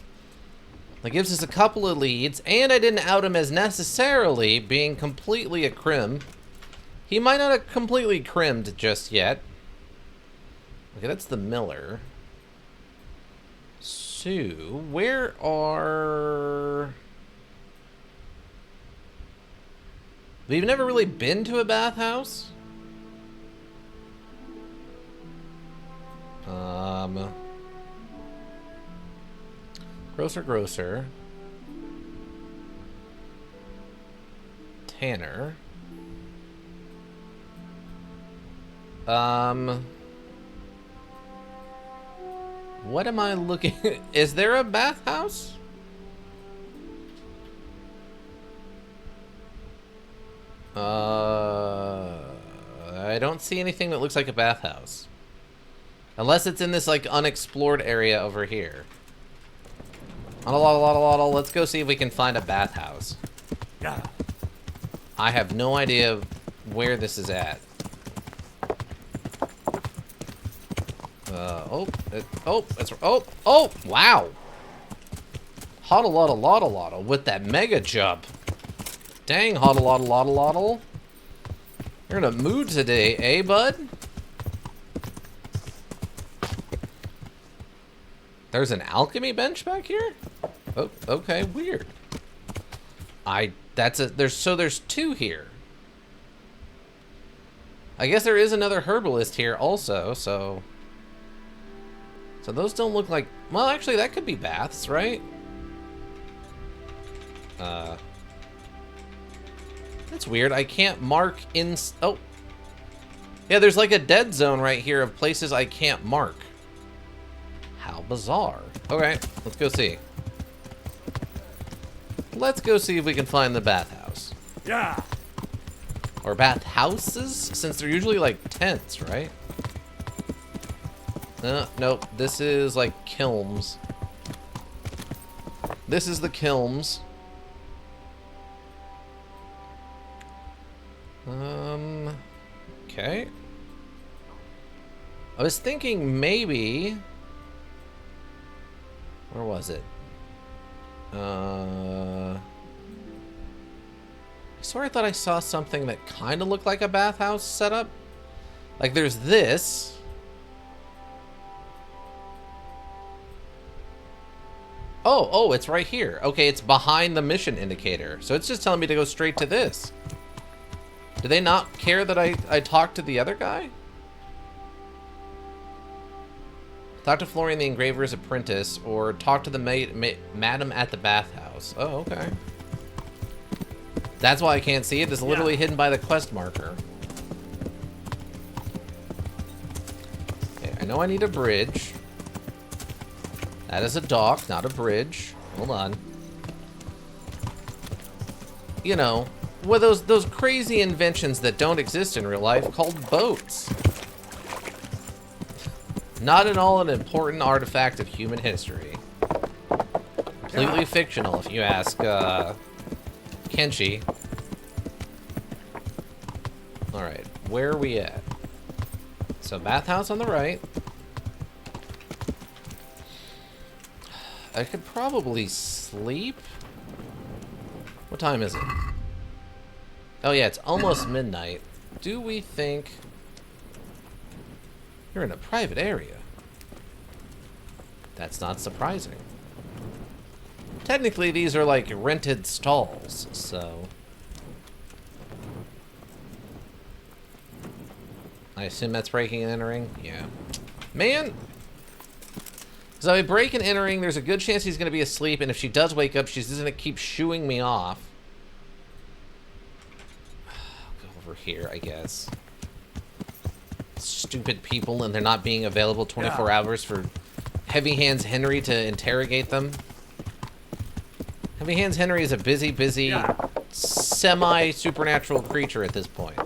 That gives us a couple of leads, and I didn't out him as necessarily being completely a crim. He might not have completely crimmed just yet. Okay, that's the miller. So, where are... We've never really been to a bathhouse. Grocer. Tanner. What am I looking... Is there a bathhouse? I don't see anything that looks like a bathhouse. Unless it's in this, like, unexplored area over here. Let's go see if we can find a bathhouse. Yeah. I have no idea where this is at. Wow. Hoddle with that mega jump. Dang, hoddle. You're in a mood today, eh, bud? There's an alchemy bench back here? Oh, okay, weird. There's two here. I guess there is another herbalist here also, so those don't look like, well, actually that could be baths, right? That's weird. I can't mark in, oh. Yeah, there's like a dead zone right here of places I can't mark. How bizarre. Okay, let's go see. Let's go see if we can find the bathhouse. Yeah. Or bathhouses, since they're usually like tents, right? Nope, this is like kilns. This is the Kilns. Okay. I was thinking maybe... Where was it? I swear I thought I saw something that kind of looked like a bathhouse setup. Like there's this. Oh, it's right here. Okay, it's behind the mission indicator. So it's just telling me to go straight to this. Do they not care that I talked to the other guy? Talk to Florian the Engraver's apprentice, or talk to the madam at the bathhouse. Oh, okay. That's why I can't see it. It's literally hidden by the quest marker. Okay, I know I need a bridge. That is a dock, not a bridge. Hold on. You know, with those crazy inventions that don't exist in real life called boats. Not at all an important artifact of human history. Completely fictional, if you ask Kenshi. Alright, where are we at? So, bathhouse on the right. I could probably sleep. What time is it? Oh yeah, it's almost midnight. Do we think... You're in a private area. That's not surprising. Technically, these are like rented stalls, so... I assume that's breaking and entering? Yeah. Man! So if I break and entering, there's a good chance he's going to be asleep, and if she does wake up, she's just going to keep shooing me off. I'll go over here, I guess. Stupid people, and they're not being available 24 hours for Heavy Hands Henry to interrogate them. Heavy Hands Henry is a busy, semi-supernatural creature at this point.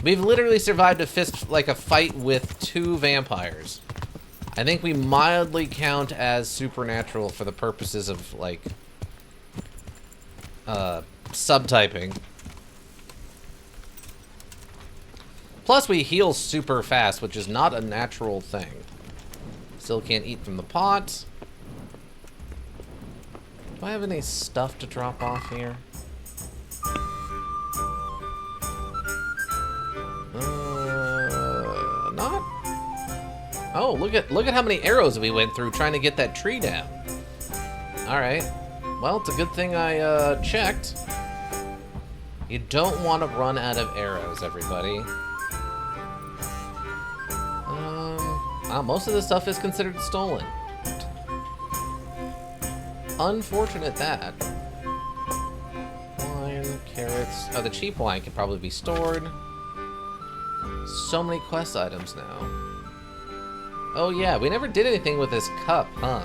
We've literally survived a fight with 2 vampires. I think we mildly count as supernatural for the purposes of, like, subtyping. Plus, we heal super fast, which is not a natural thing. Still can't eat from the pot. Do I have any stuff to drop off here? Not. Oh, look at how many arrows we went through trying to get that tree down. All right. Well, it's a good thing I checked. You don't want to run out of arrows, everybody. Most of the stuff is considered stolen. Unfortunate that. Wine, carrots. Oh, the cheap wine can probably be stored. So many quest items now. Oh yeah, we never did anything with this cup, huh?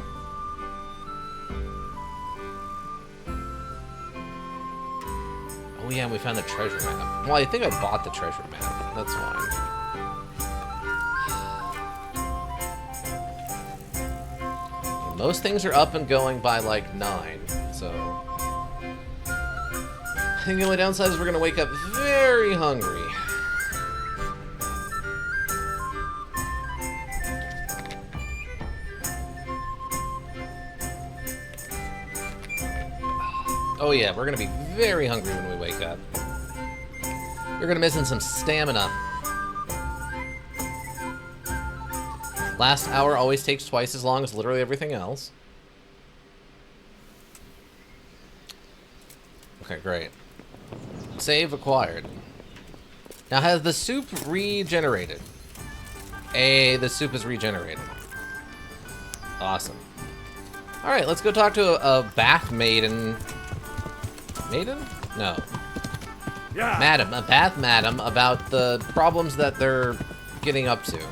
Oh yeah, and we found the treasure map. Well, I think I bought the treasure map. That's fine. Most things are up and going by like 9, so... I think the only downside is we're gonna wake up very hungry. Oh yeah, we're gonna be very hungry when we wake up. We're gonna miss in some stamina. Last hour always takes twice as long as literally everything else. Okay, great. Save acquired. Now, has the soup regenerated? The soup is regenerated. Awesome. Alright, let's go talk to a bath maiden. Maiden? No. Yeah. Madam, a bath madam about the problems that they're getting up to.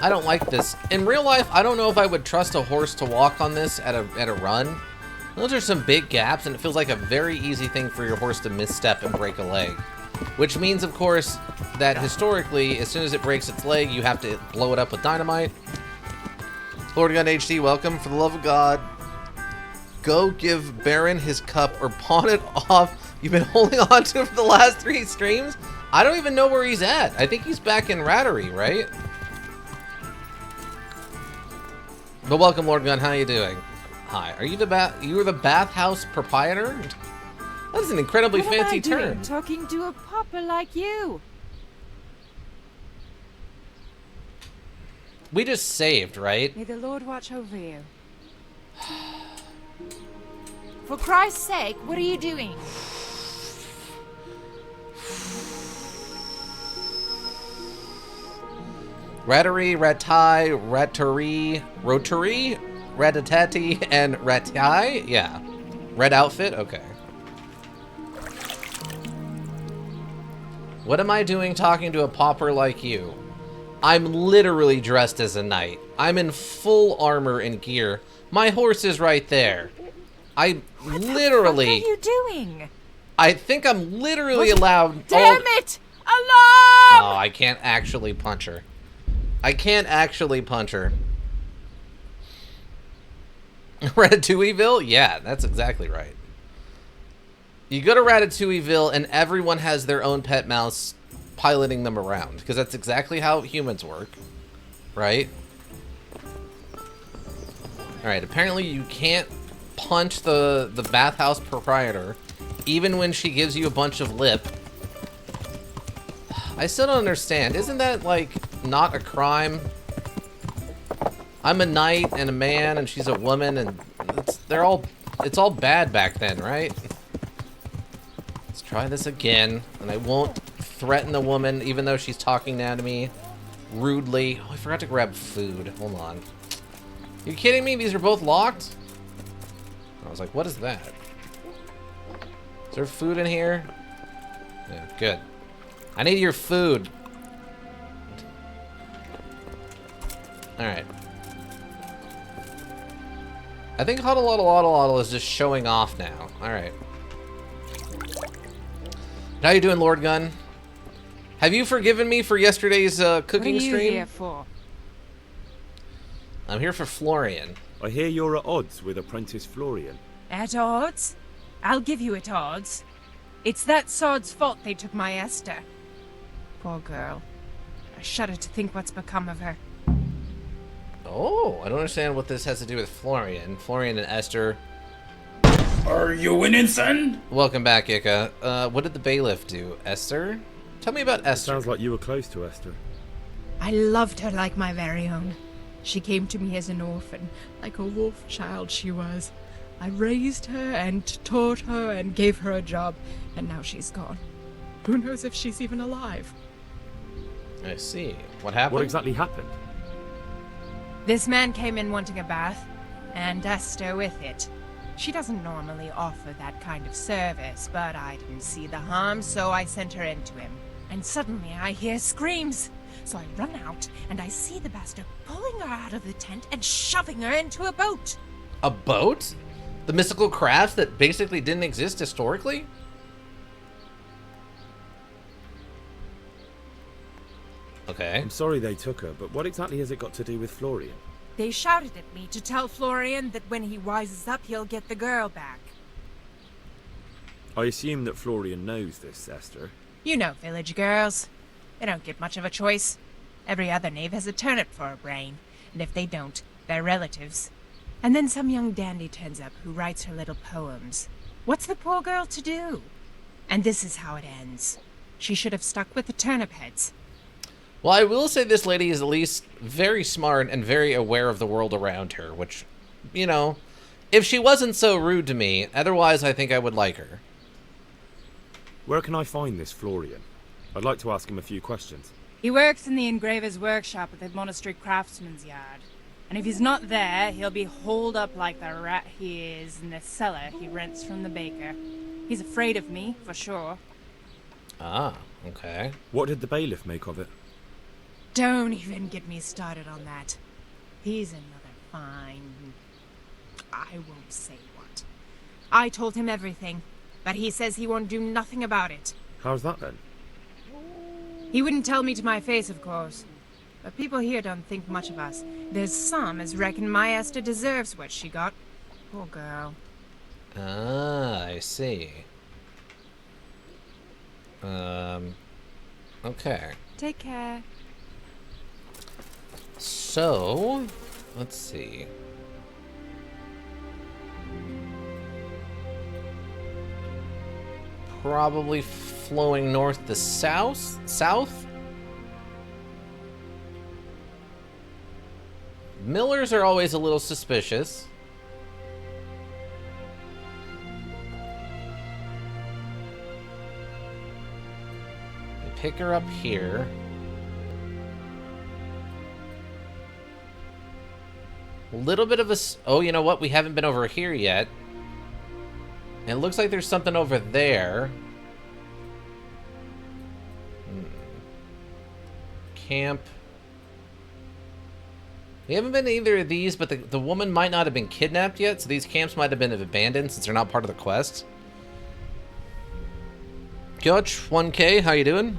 I don't like this. In real life, I don't know if I would trust a horse to walk on this at a run. Those are some big gaps, and it feels like a very easy thing for your horse to misstep and break a leg. Which means, of course, that historically, as soon as it breaks its leg, you have to blow it up with dynamite. Lord Gun HD, welcome. For the love of God, go give Baron his cup or pawn it off. You've been holding on to it for the last 3 streams? I don't even know where he's at. I think he's back in Rattery, right? But welcome, Lord Gun. How you doing? Hi. Are you the bathhouse proprietor? That's an incredibly fancy term. Talking to a pauper like you. We just saved, right? May the Lord watch over you. For Christ's sake, what are you doing? Rattery, Ratai, Rattery, Rotary, Ratatati, and Ratai? Yeah. Red outfit? Okay. What am I doing talking to a pauper like you? I'm literally dressed as a knight. I'm in full armor and gear. My horse is right there. What are you doing? I think I'm literally allowed... Damn it! Alarm! Oh, I can't actually punch her. I can't actually punch her. Ratatouilleville? Yeah, that's exactly right. You go to Ratatouilleville and everyone has their own pet mouse piloting them around, because that's exactly how humans work, right? Alright, apparently you can't punch the bathhouse proprietor, even when she gives you a bunch of lip. I still don't understand. Isn't that, like, not a crime? I'm a knight and a man, and she's a woman, and it's all bad back then, right? Let's try this again, and I won't threaten the woman, even though she's talking down to me rudely. Oh, I forgot to grab food. Hold on. You kidding me? These are both locked? I was like, what is that? Is there food in here? Yeah, good. I need your food. Alright. I think Huddle is just showing off now. Alright. How you doing, Lord Gun? Have you forgiven me for yesterday's cooking stream? What are you here for? I'm here for Florian. I hear you're at odds with Apprentice Florian. At odds? I'll give you at odds. It's that sod's fault they took my Esther. Poor girl. I shudder to think what's become of her. Oh, I don't understand what this has to do with Florian. Florian and Esther. Are you winning, son? Welcome back, Ika. What did the bailiff do? Esther? Tell me about Esther. Sounds like you were close to Esther. I loved her like my very own. She came to me as an orphan, like a wolf child she was. I raised her and taught her and gave her a job, and now she's gone. Who knows if she's even alive? I see. What happened? What exactly happened? This man came in wanting a bath, and Esther with it. She doesn't normally offer that kind of service, but I didn't see the harm, so I sent her in to him. And suddenly I hear screams. So I run out, and I see the bastard pulling her out of the tent and shoving her into a boat. A boat? The mystical craft that basically didn't exist historically? Okay. I'm sorry they took her, but what exactly has it got to do with Florian? They shouted at me to tell Florian that when he wises up, he'll get the girl back. I assume that Florian knows this, Esther. You know village girls. They don't get much of a choice. Every other knave has a turnip for a brain, and if they don't, they're relatives. And then some young dandy turns up who writes her little poems. What's the poor girl to do? And this is how it ends. She should have stuck with the turnip heads. Well, I will say this lady is at least very smart and very aware of the world around her, which, you know, if she wasn't so rude to me, otherwise I think I would like her. Where can I find this Florian? I'd like to ask him a few questions. He works in the engraver's workshop at the monastery craftsman's yard. And if he's not there, he'll be holed up like the rat he is in the cellar he rents from the baker. He's afraid of me, for sure. Ah, okay. What did the bailiff make of it? Don't even get me started on that. He's another fine... I won't say what. I told him everything, but he says he won't do nothing about it. How's that then? He wouldn't tell me to my face, of course. but people here don't think much of us. There's some as reckon my Esther deserves what she got. Poor girl. Ah, I see. Okay. Take care. So, let's see. Probably flowing north to south? South? Millers are always a little suspicious. Pick her up here. A little bit of a... Oh, you know what? We haven't been over here yet. And it looks like there's something over there. Camp. We haven't been to either of these, but the woman might not have been kidnapped yet, so these camps might have been abandoned since they're not part of the quest. Coach, 1K, how you doing?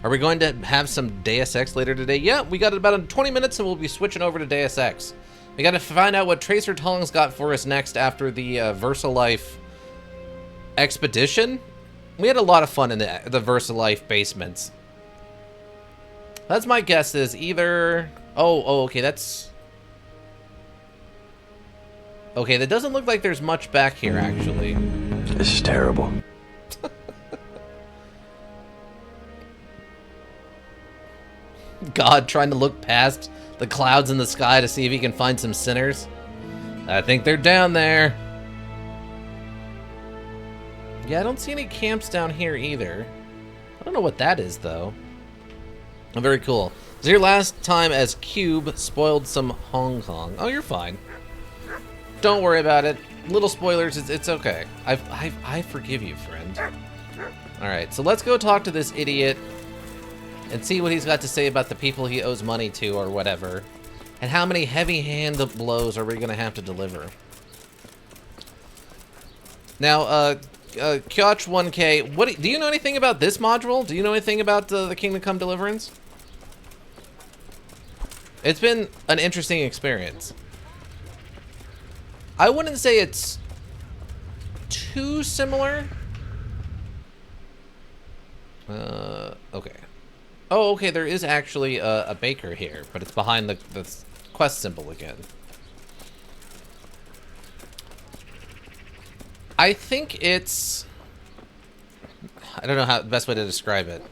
Are we going to have some Deus Ex later today? Yeah, we got about 20 minutes and we'll be switching over to Deus Ex. We got to find out what Tracer Tong's got for us next after the VersaLife expedition. We had a lot of fun in the VersaLife basements. That's my guess is either... Oh, okay, that's... Okay, that doesn't look like there's much back here, actually. This is terrible. God trying to look past the clouds in the sky to see if he can find some sinners. I think they're down there. Yeah, I don't see any camps down here either. I don't know what that is, though. Oh, very cool. So your last time as Cube spoiled some Hong Kong. Oh, you're fine. Don't worry about it. Little spoilers, it's okay. I forgive you, friend. Alright, so let's go talk to this idiot and see what he's got to say about the people he owes money to or whatever. And how many heavy-hand blows are we going to have to deliver? Now, Kyoch 1K, what do you know anything about this module? Do you know anything about the Kingdom Come Deliverance? It's been an interesting experience. I wouldn't say it's too similar. Okay. Oh, okay, there is actually a baker here, but it's behind the quest symbol again. I think it's... I don't know how the best way to describe it.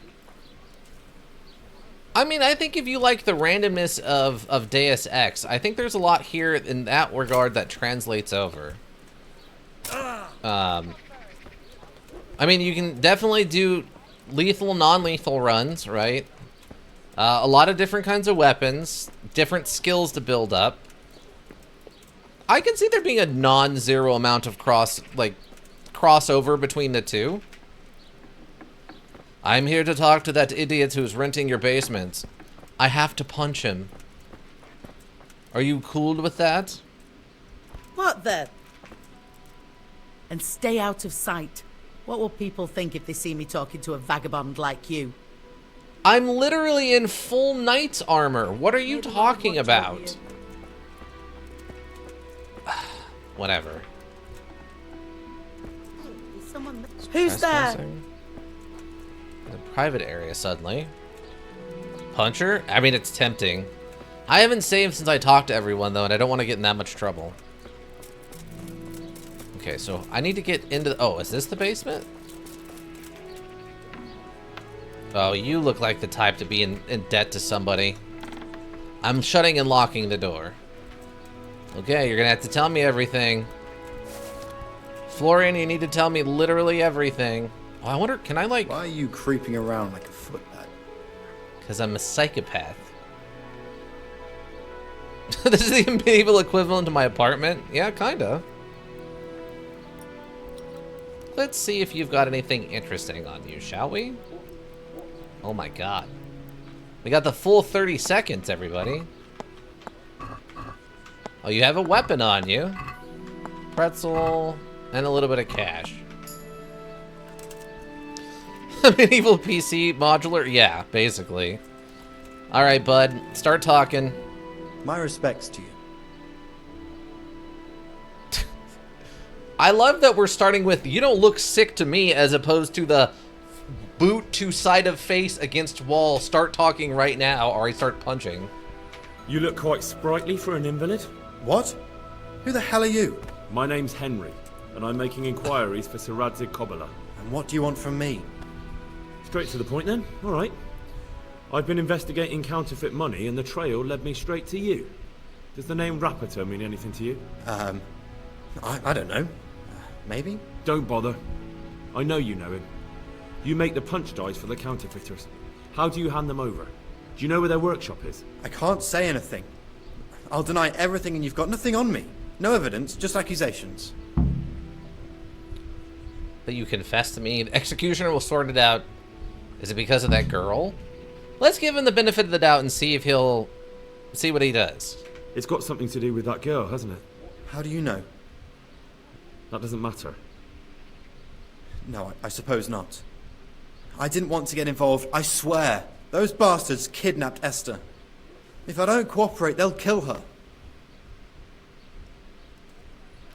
I mean, I think if you like the randomness of Deus Ex, I think there's a lot here in that regard that translates over. I mean, you can definitely do lethal, non-lethal runs, right? A lot of different kinds of weapons, different skills to build up. I can see there being a non-zero amount of crossover between the two. I'm here to talk to that idiot who's renting your basement. I have to punch him. Are you cool with that? What the? And stay out of sight. What will people think if they see me talking to a vagabond like you? I'm literally in full knight's armor. What are you talking about? Whatever. Who's there? The private area suddenly. Puncher? I mean, it's tempting. I haven't saved since I talked to everyone, though, and I don't want to get in that much trouble. Okay, so I need to get into... Oh, is this the basement? Oh, you look like the type to be in debt to somebody. I'm shutting and locking the door. Okay, you're gonna have to tell me everything. Florian, you need to tell me literally everything. Oh, I wonder, can I like... Why are you creeping around like a footpad? Because I'm a psychopath. This is the medieval equivalent to my apartment? Yeah, kinda. Let's see if you've got anything interesting on you, shall we? Oh my god. We got the full 30 seconds, everybody. Oh, you have a weapon on you. Pretzel, and a little bit of cash. Medieval PC modular? Yeah, basically. All right, bud. Start talking. My respects to you. I love that we're starting with, you don't look sick to me, as opposed to the boot to side of face against wall, start talking right now, or I start punching. You look quite sprightly for an invalid. What? Who the hell are you? My name's Henry, and I'm making inquiries for Sir Radzig Kobyla. And what do you want from me? Straight to the point then? Alright. I've been investigating counterfeit money, and the trail led me straight to you. Does the name Rapiter mean anything to you? I don't know. Maybe? Don't bother. I know you know him. You make the punch dice for the counterfeiters. How do you hand them over? Do you know where their workshop is? I can't say anything. I'll deny everything and you've got nothing on me. No evidence, just accusations. That you confess to me, the executioner will sort it out. Is it because of that girl? Let's give him the benefit of the doubt and see if he'll... see what he does. It's got something to do with that girl, hasn't it? How do you know? That doesn't matter. No, I suppose not. I didn't want to get involved, I swear. Those bastards kidnapped Esther. If I don't cooperate, they'll kill her.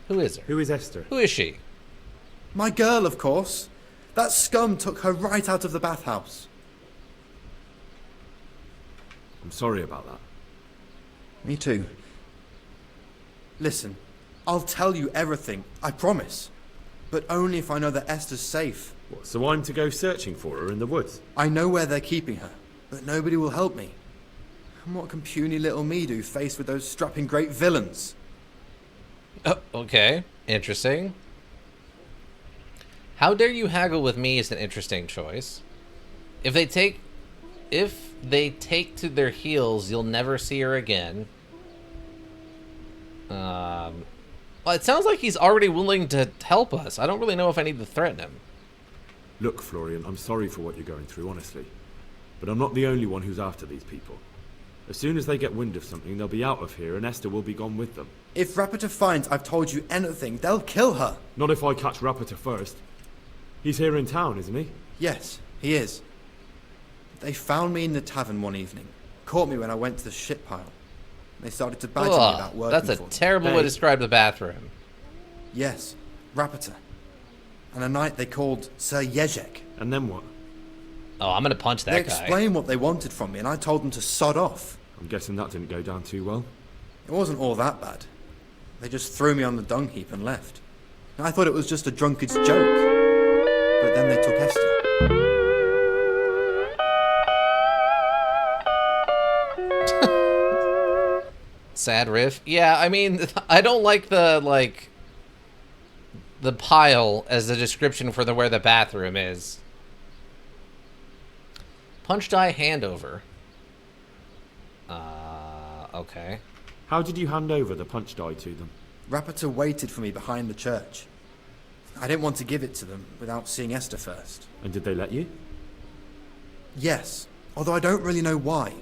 Who is her? Who is Esther? Who is she? My girl, of course. That scum took her right out of the bathhouse. I'm sorry about that. Me too. Listen, I'll tell you everything, I promise. But only if I know that Esther's safe. What, so I'm to go searching for her in the woods? I know where they're keeping her, but nobody will help me. And what can puny little me do faced with those strapping great villains? Oh, okay. Interesting. How dare you haggle with me is an interesting choice. If they take to their heels, you'll never see her again. Well, it sounds like he's already willing to help us. I don't really know if I need to threaten him. Look, Florian, I'm sorry for what you're going through, honestly. But I'm not the only one who's after these people. As soon as they get wind of something, they'll be out of here and Esther will be gone with them. If Rapiter finds I've told you anything, they'll kill her. Not if I catch Rapiter first. He's here in town, isn't he? Yes, he is. They found me in the tavern one evening. Caught me when I went to the shit pile. They started to badger me about working that's a for them. terrible way to describe the bathroom. Yes, Rapiter. And a night they called Sir Jezek. And then what? Oh, I'm gonna punch that guy. They guy. explained what they wanted from me, and I told them to sod off. I'm guessing that didn't go down too well. It wasn't all that bad. They just threw me on the dung heap and left. I thought it was just a drunkard's joke. But then they took Esther. Sad riff. Yeah, I mean, I don't like the pile as a description for where the bathroom is. Punch die handover. Okay. How did you hand over the punch die to them? Rapiter waited for me behind the church. I didn't want to give it to them without seeing Esther first. And did they let you? Yes, although I don't really know why.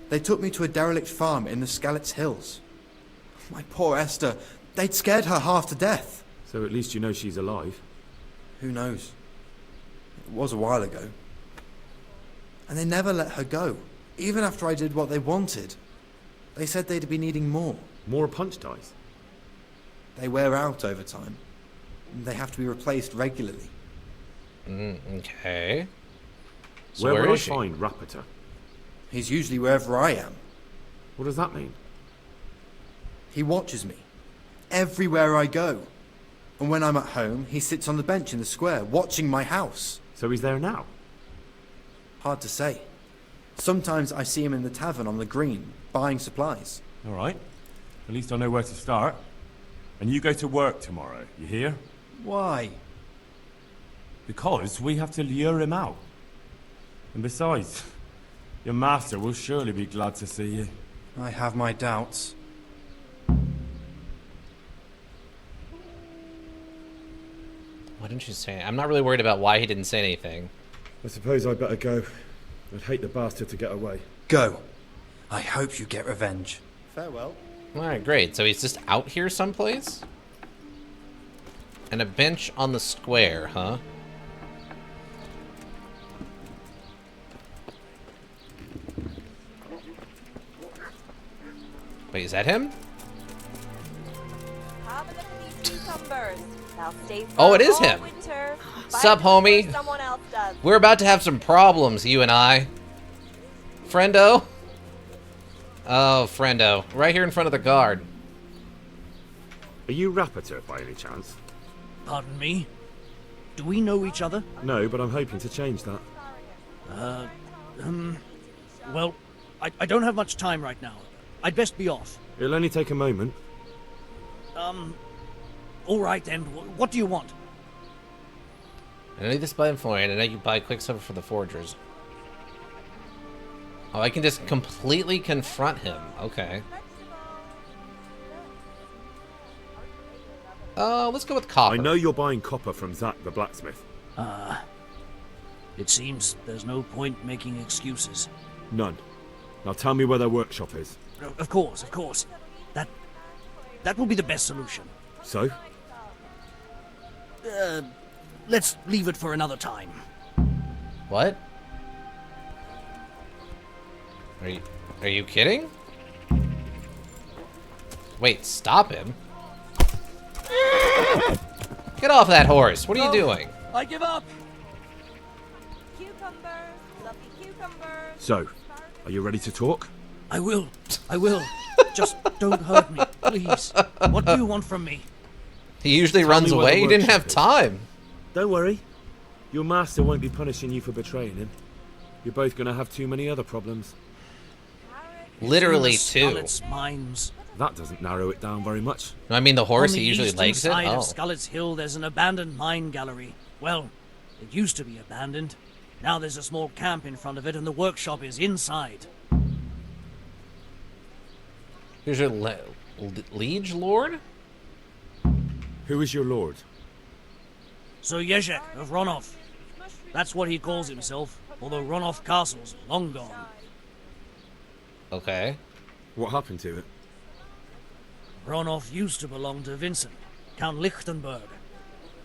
They took me to a derelict farm in the Skalitz Hills. My poor Esther, they'd scared her half to death. So at least you know she's alive. Who knows? It was a while ago. And they never let her go, even after I did what they wanted. They said they'd be needing more. More punch dice? They wear out over time. They have to be replaced regularly. Okay. So where would I she? find Rapiter? He's usually wherever I am. What does that mean? He watches me. Everywhere I go. And when I'm at home, he sits on the bench in the square, watching my house. So he's there now? Hard to say. Sometimes I see him in the tavern on the green, buying supplies. All right. At least I know where to start. And you go to work tomorrow, you hear? Why? Because we have to lure him out. And besides, your master will surely be glad to see you. I have my doubts. Why didn't you say? I'm not really worried about why he didn't say anything. I suppose I'd better go. I'd hate the bastard to get away. Go. I hope you get revenge. Farewell. Alright, great. So he's just out here someplace? And a bench on the square, huh? Wait, is that him? Have a look at these cucumbers. They'll stay Oh, it firm is all him. winter. Sup, Buy them homie? before someone else does. We're about to have some problems, you and I. Friendo? Oh, friendo. Right here in front of the guard. Are you Rappator by any chance? Pardon me? Do we know each other? No, but I'm hoping to change that. Well, I don't have much time right now. I'd best be off. It'll only take a moment. All right then. What do you want? I need this by Florian, and I can buy Quicksilver for the Forgers. Oh, I can just completely confront him. Okay. Let's go with copper. I know you're buying copper from Zack the blacksmith. It seems there's no point making excuses. None. Now tell me where their workshop is. Of course. That will be the best solution. So? Let's leave it for another time. What? Are you kidding? Wait, stop him. Get off that horse. What are you doing? I give up. Cucumbers, lovely cucumbers. So, are you ready to talk? I will. Just don't hurt me, please. What do you want from me? He usually Tell runs me where away. the He didn't workshop have is. time. Don't worry. Your master won't be punishing you for betraying him. You're both going to have too many other problems. Literally In the two. Scarlet's mines. That doesn't narrow it down very much. I mean, the horse, On the he usually eastern legs it. side Oh. of Scarlet's Hill, there's an abandoned mine gallery. Well, it used to be abandoned. Now there's a small camp in front of it, and the workshop is inside. Here's your liege lord? Who is your lord? Sir Yezhek of Ronov. That's what he calls himself, although Ronov Castle's long gone. Okay. What happened to it? Ronov used to belong to Vincent, Count Lichtenberg.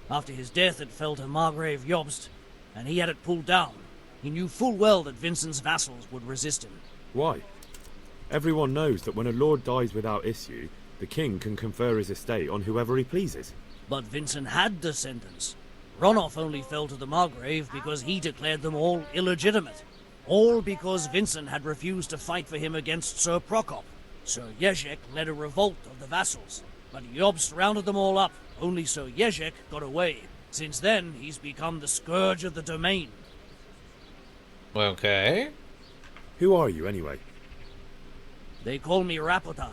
After his death, it fell to Margrave Jobst, and he had it pulled down. He knew full well that Vincent's vassals would resist him. Why? Everyone knows that when a lord dies without issue, the king can confer his estate on whoever he pleases. But Vincent had descendants. Ronov only fell to the Margrave because he declared them all illegitimate. All because Vincent had refused to fight for him against Sir Prokop. Sir Yezhek led a revolt of the vassals, but Jobst rounded them all up. Only Sir Yezhek got away. Since then, he's become the scourge of the domain. Okay. Who are you, anyway? They call me Rapota.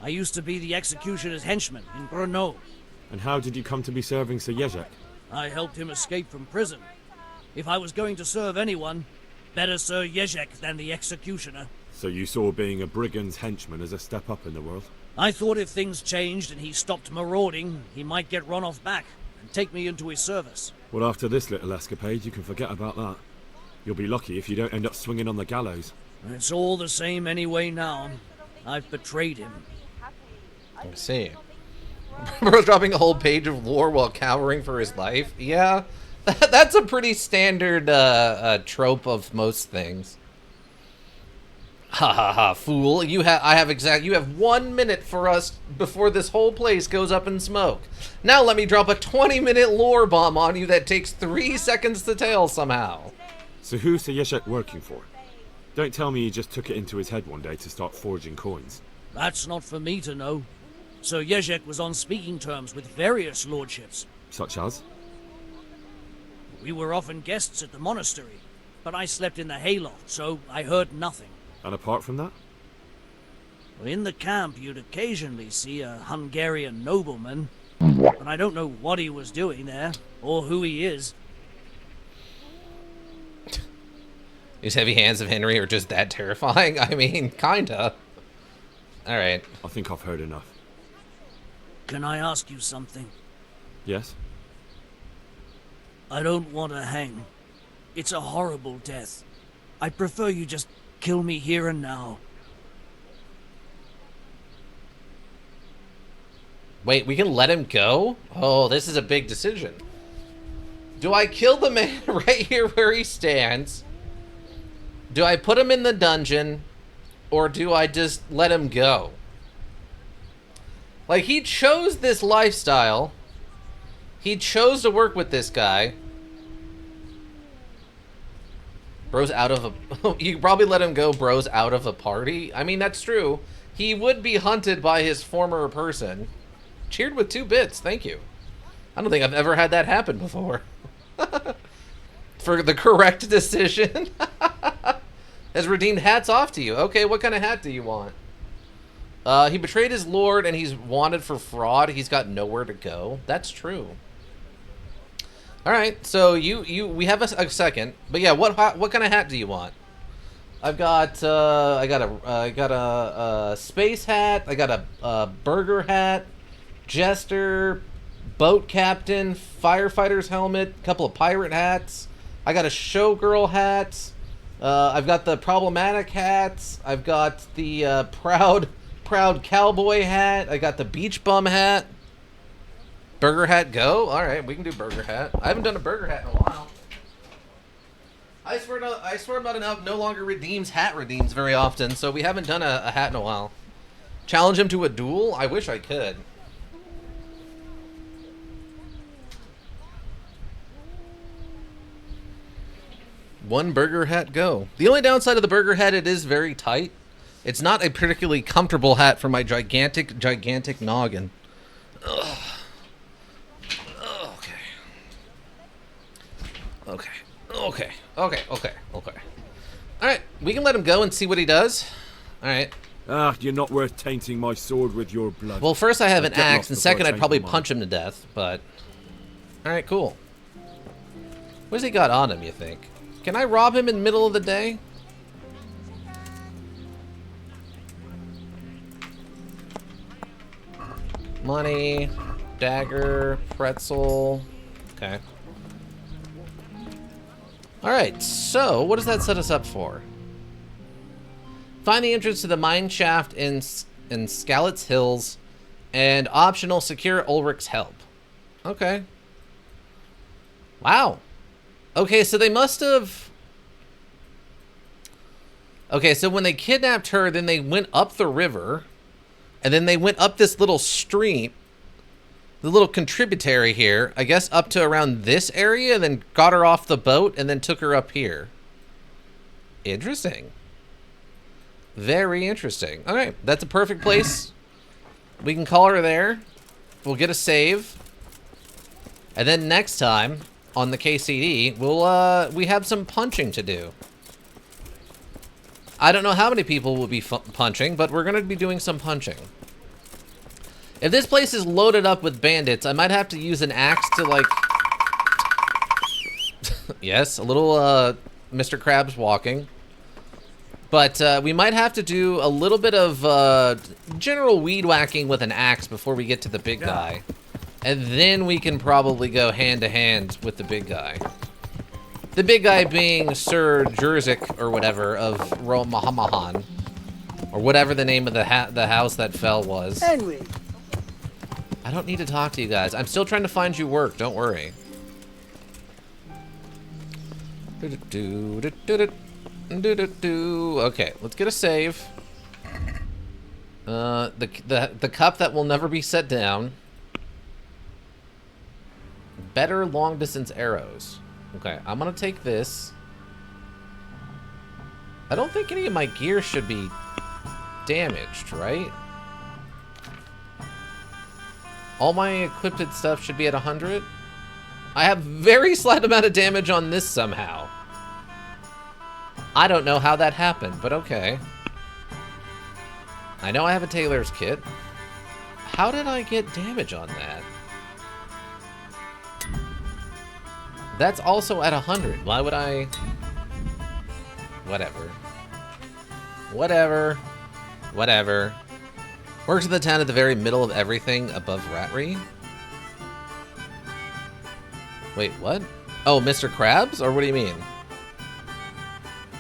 I used to be the executioner's henchman in Brno. And how did you come to be serving Sir Yezhek? I helped him escape from prison. If I was going to serve anyone, better Sir Yezhek than the executioner. So you saw being a brigand's henchman as a step up in the world? I thought if things changed and he stopped marauding, he might get Ronov back and take me into his service. Well, after this little escapade, you can forget about that. You'll be lucky if you don't end up swinging on the gallows. It's all the same anyway now. I've betrayed him. I see. Bro's dropping a whole page of lore while cowering for his life. Yeah, that's a pretty standard trope of most things. Ha ha ha! Fool! You have 1 minute for us before this whole place goes up in smoke. Now let me drop a 20-minute lore bomb on you that takes 3 seconds to tell somehow. So who's Sir Yezhek working for? Don't tell me he just took it into his head one day to start forging coins. That's not for me to know. Sir Yezhek was on speaking terms with various lordships. Such as? We were often guests at the monastery, but I slept in the hayloft, so I heard nothing. And apart from that? In the camp, you'd occasionally see a Hungarian nobleman, but I don't know what he was doing there, or who he is. These heavy hands of Henry are just that terrifying? I mean, kinda. Alright. I think I've heard enough. Can I ask you something? Yes? I don't want to hang. It's a horrible death. I prefer you just kill me here and now. Wait, we can let him go? Oh, this is a big decision. Do I kill the man right here where he stands? Do I put him in the dungeon? Or do I just let him go? Like, he chose this lifestyle. He chose to work with this guy. Bro's out of a... You probably let him go, bro's out of a party? I mean, that's true. He would be hunted by his former person. Cheered with 2 bits, thank you. I don't think I've ever had that happen before. For the correct decision. Has redeemed. Hats off to you. Okay, what kind of hat do you want? He betrayed his lord and he's wanted for fraud. He's got nowhere to go. That's true. All right, so we have a second, but yeah, what kind of hat do you want? I got a space hat. I got a burger hat, jester, boat captain, firefighter's helmet, a couple of pirate hats. I got a showgirl hat. I've got the problematic hats. I've got the proud cowboy hat. I got the beach bum hat. Burger hat, go. All right, we can do burger hat. I haven't done a burger hat in a while. I swear about no longer redeems hat redeems very often, so we haven't done a hat in a while. Challenge him to a duel? I wish I could. One burger hat, go. The only downside of the burger hat, it is very tight. It's not a particularly comfortable hat for my gigantic noggin. Ugh. Okay. Alright, we can let him go and see what he does. Alright. Ah, you're not worth tainting my sword with your blood. Well, first I have an axe, and second I'd probably punch him to death, but... Alright, cool. What's he got on him, you think? Can I rob him in the middle of the day? Money, dagger, pretzel. Okay. Alright, so what does that set us up for? Find the entrance to the mine shaft in Scalit's Hills, and optional secure Ulrich's help. Okay. Wow. Okay, so they must have... Okay, so when they kidnapped her, then they went up the river, and then they went up this little stream, the little contributory here, I guess up to around this area, and then got her off the boat, and then took her up here. Interesting. Very interesting. All right, that's a perfect place. We can call her there. We'll get a save. And then next time on the KCD, we have some punching to do. I don't know how many people will be punching, but we're going to be doing some punching. If this place is loaded up with bandits, I might have to use an axe to, like... Yes, a little, Mr. Krabs walking. But, we might have to do a little bit of, general weed whacking with an axe before we get to the big guy. And then we can probably go hand to hand with the big guy. The big guy being Sir Jerzik, or whatever, of Mahamahan. Or whatever the name of the house that fell was. Henry. I don't need to talk to you guys. I'm still trying to find you work. Don't worry. Okay, let's get a save. The cup that will never be set down. Better long distance arrows. Okay, I'm gonna take this. I don't think any of my gear should be damaged, right? All my equipped stuff should be at 100. I have very slight amount of damage on this somehow. I don't know how that happened, but okay. I know I have a tailor's kit. How did I get damage on that? That's also at 100. Why would I... Whatever. Works in the town at the very middle of everything above Ratry. Wait, what? Oh, Mr. Krabs? Or what do you mean?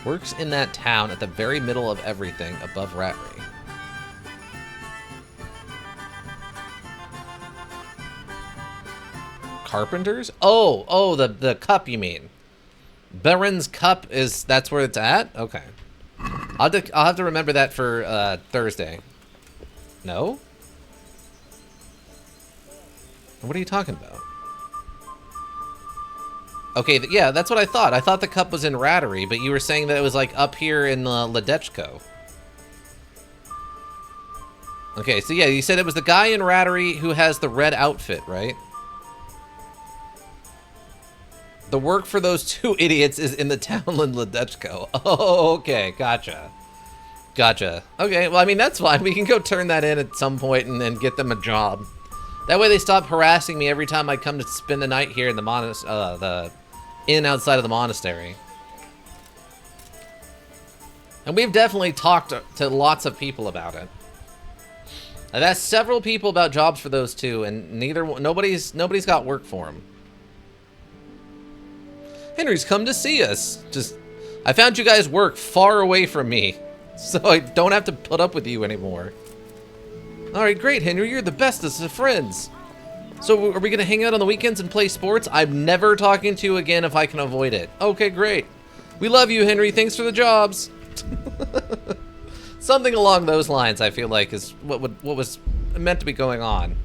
Works in that town at the very middle of everything above Ratry. Carpenters? Oh, the cup you mean. Baron's cup is, that's where it's at? Okay. I'll have to remember that for Thursday. No? What are you talking about? Okay, yeah, that's what I thought. I thought the cup was in Rattery, but you were saying that it was like up here in Ledechko. Okay, so yeah, you said it was the guy in Rattery who has the red outfit, right? The work for those two idiots is in the townland Ledechko. Oh, okay, gotcha. Gotcha. Okay, well, I mean, that's fine. We can go turn that in at some point and then get them a job. That way they stop harassing me every time I come to spend the night here in the inn outside of the monastery. And we've definitely talked to lots of people about it. I've asked several people about jobs for those two, and nobody's got work for them. Henry's come to see us. I found you guys work far away from me, so I don't have to put up with you anymore. All right, great, Henry. You're the bestest of friends. So are we gonna hang out on the weekends and play sports? I'm never talking to you again if I can avoid it. Okay, great. We love you, Henry. Thanks for the jobs. Something along those lines, I feel like, is what was meant to be going on.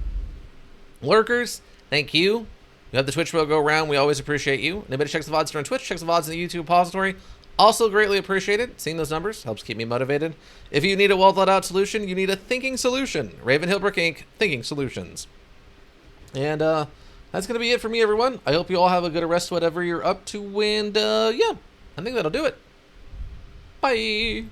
Lurkers, thank you. You have the Twitch logo around. We always appreciate you. Anybody checks the VODs on Twitch, checks the VODs in the YouTube repository. Also greatly appreciated. Seeing those numbers helps keep me motivated. If you need a well thought out solution, you need a thinking solution. Raven Hillbrook Inc. Thinking Solutions. And that's going to be it for me, everyone. I hope you all have a good rest, whatever you're up to. And yeah, I think that'll do it. Bye.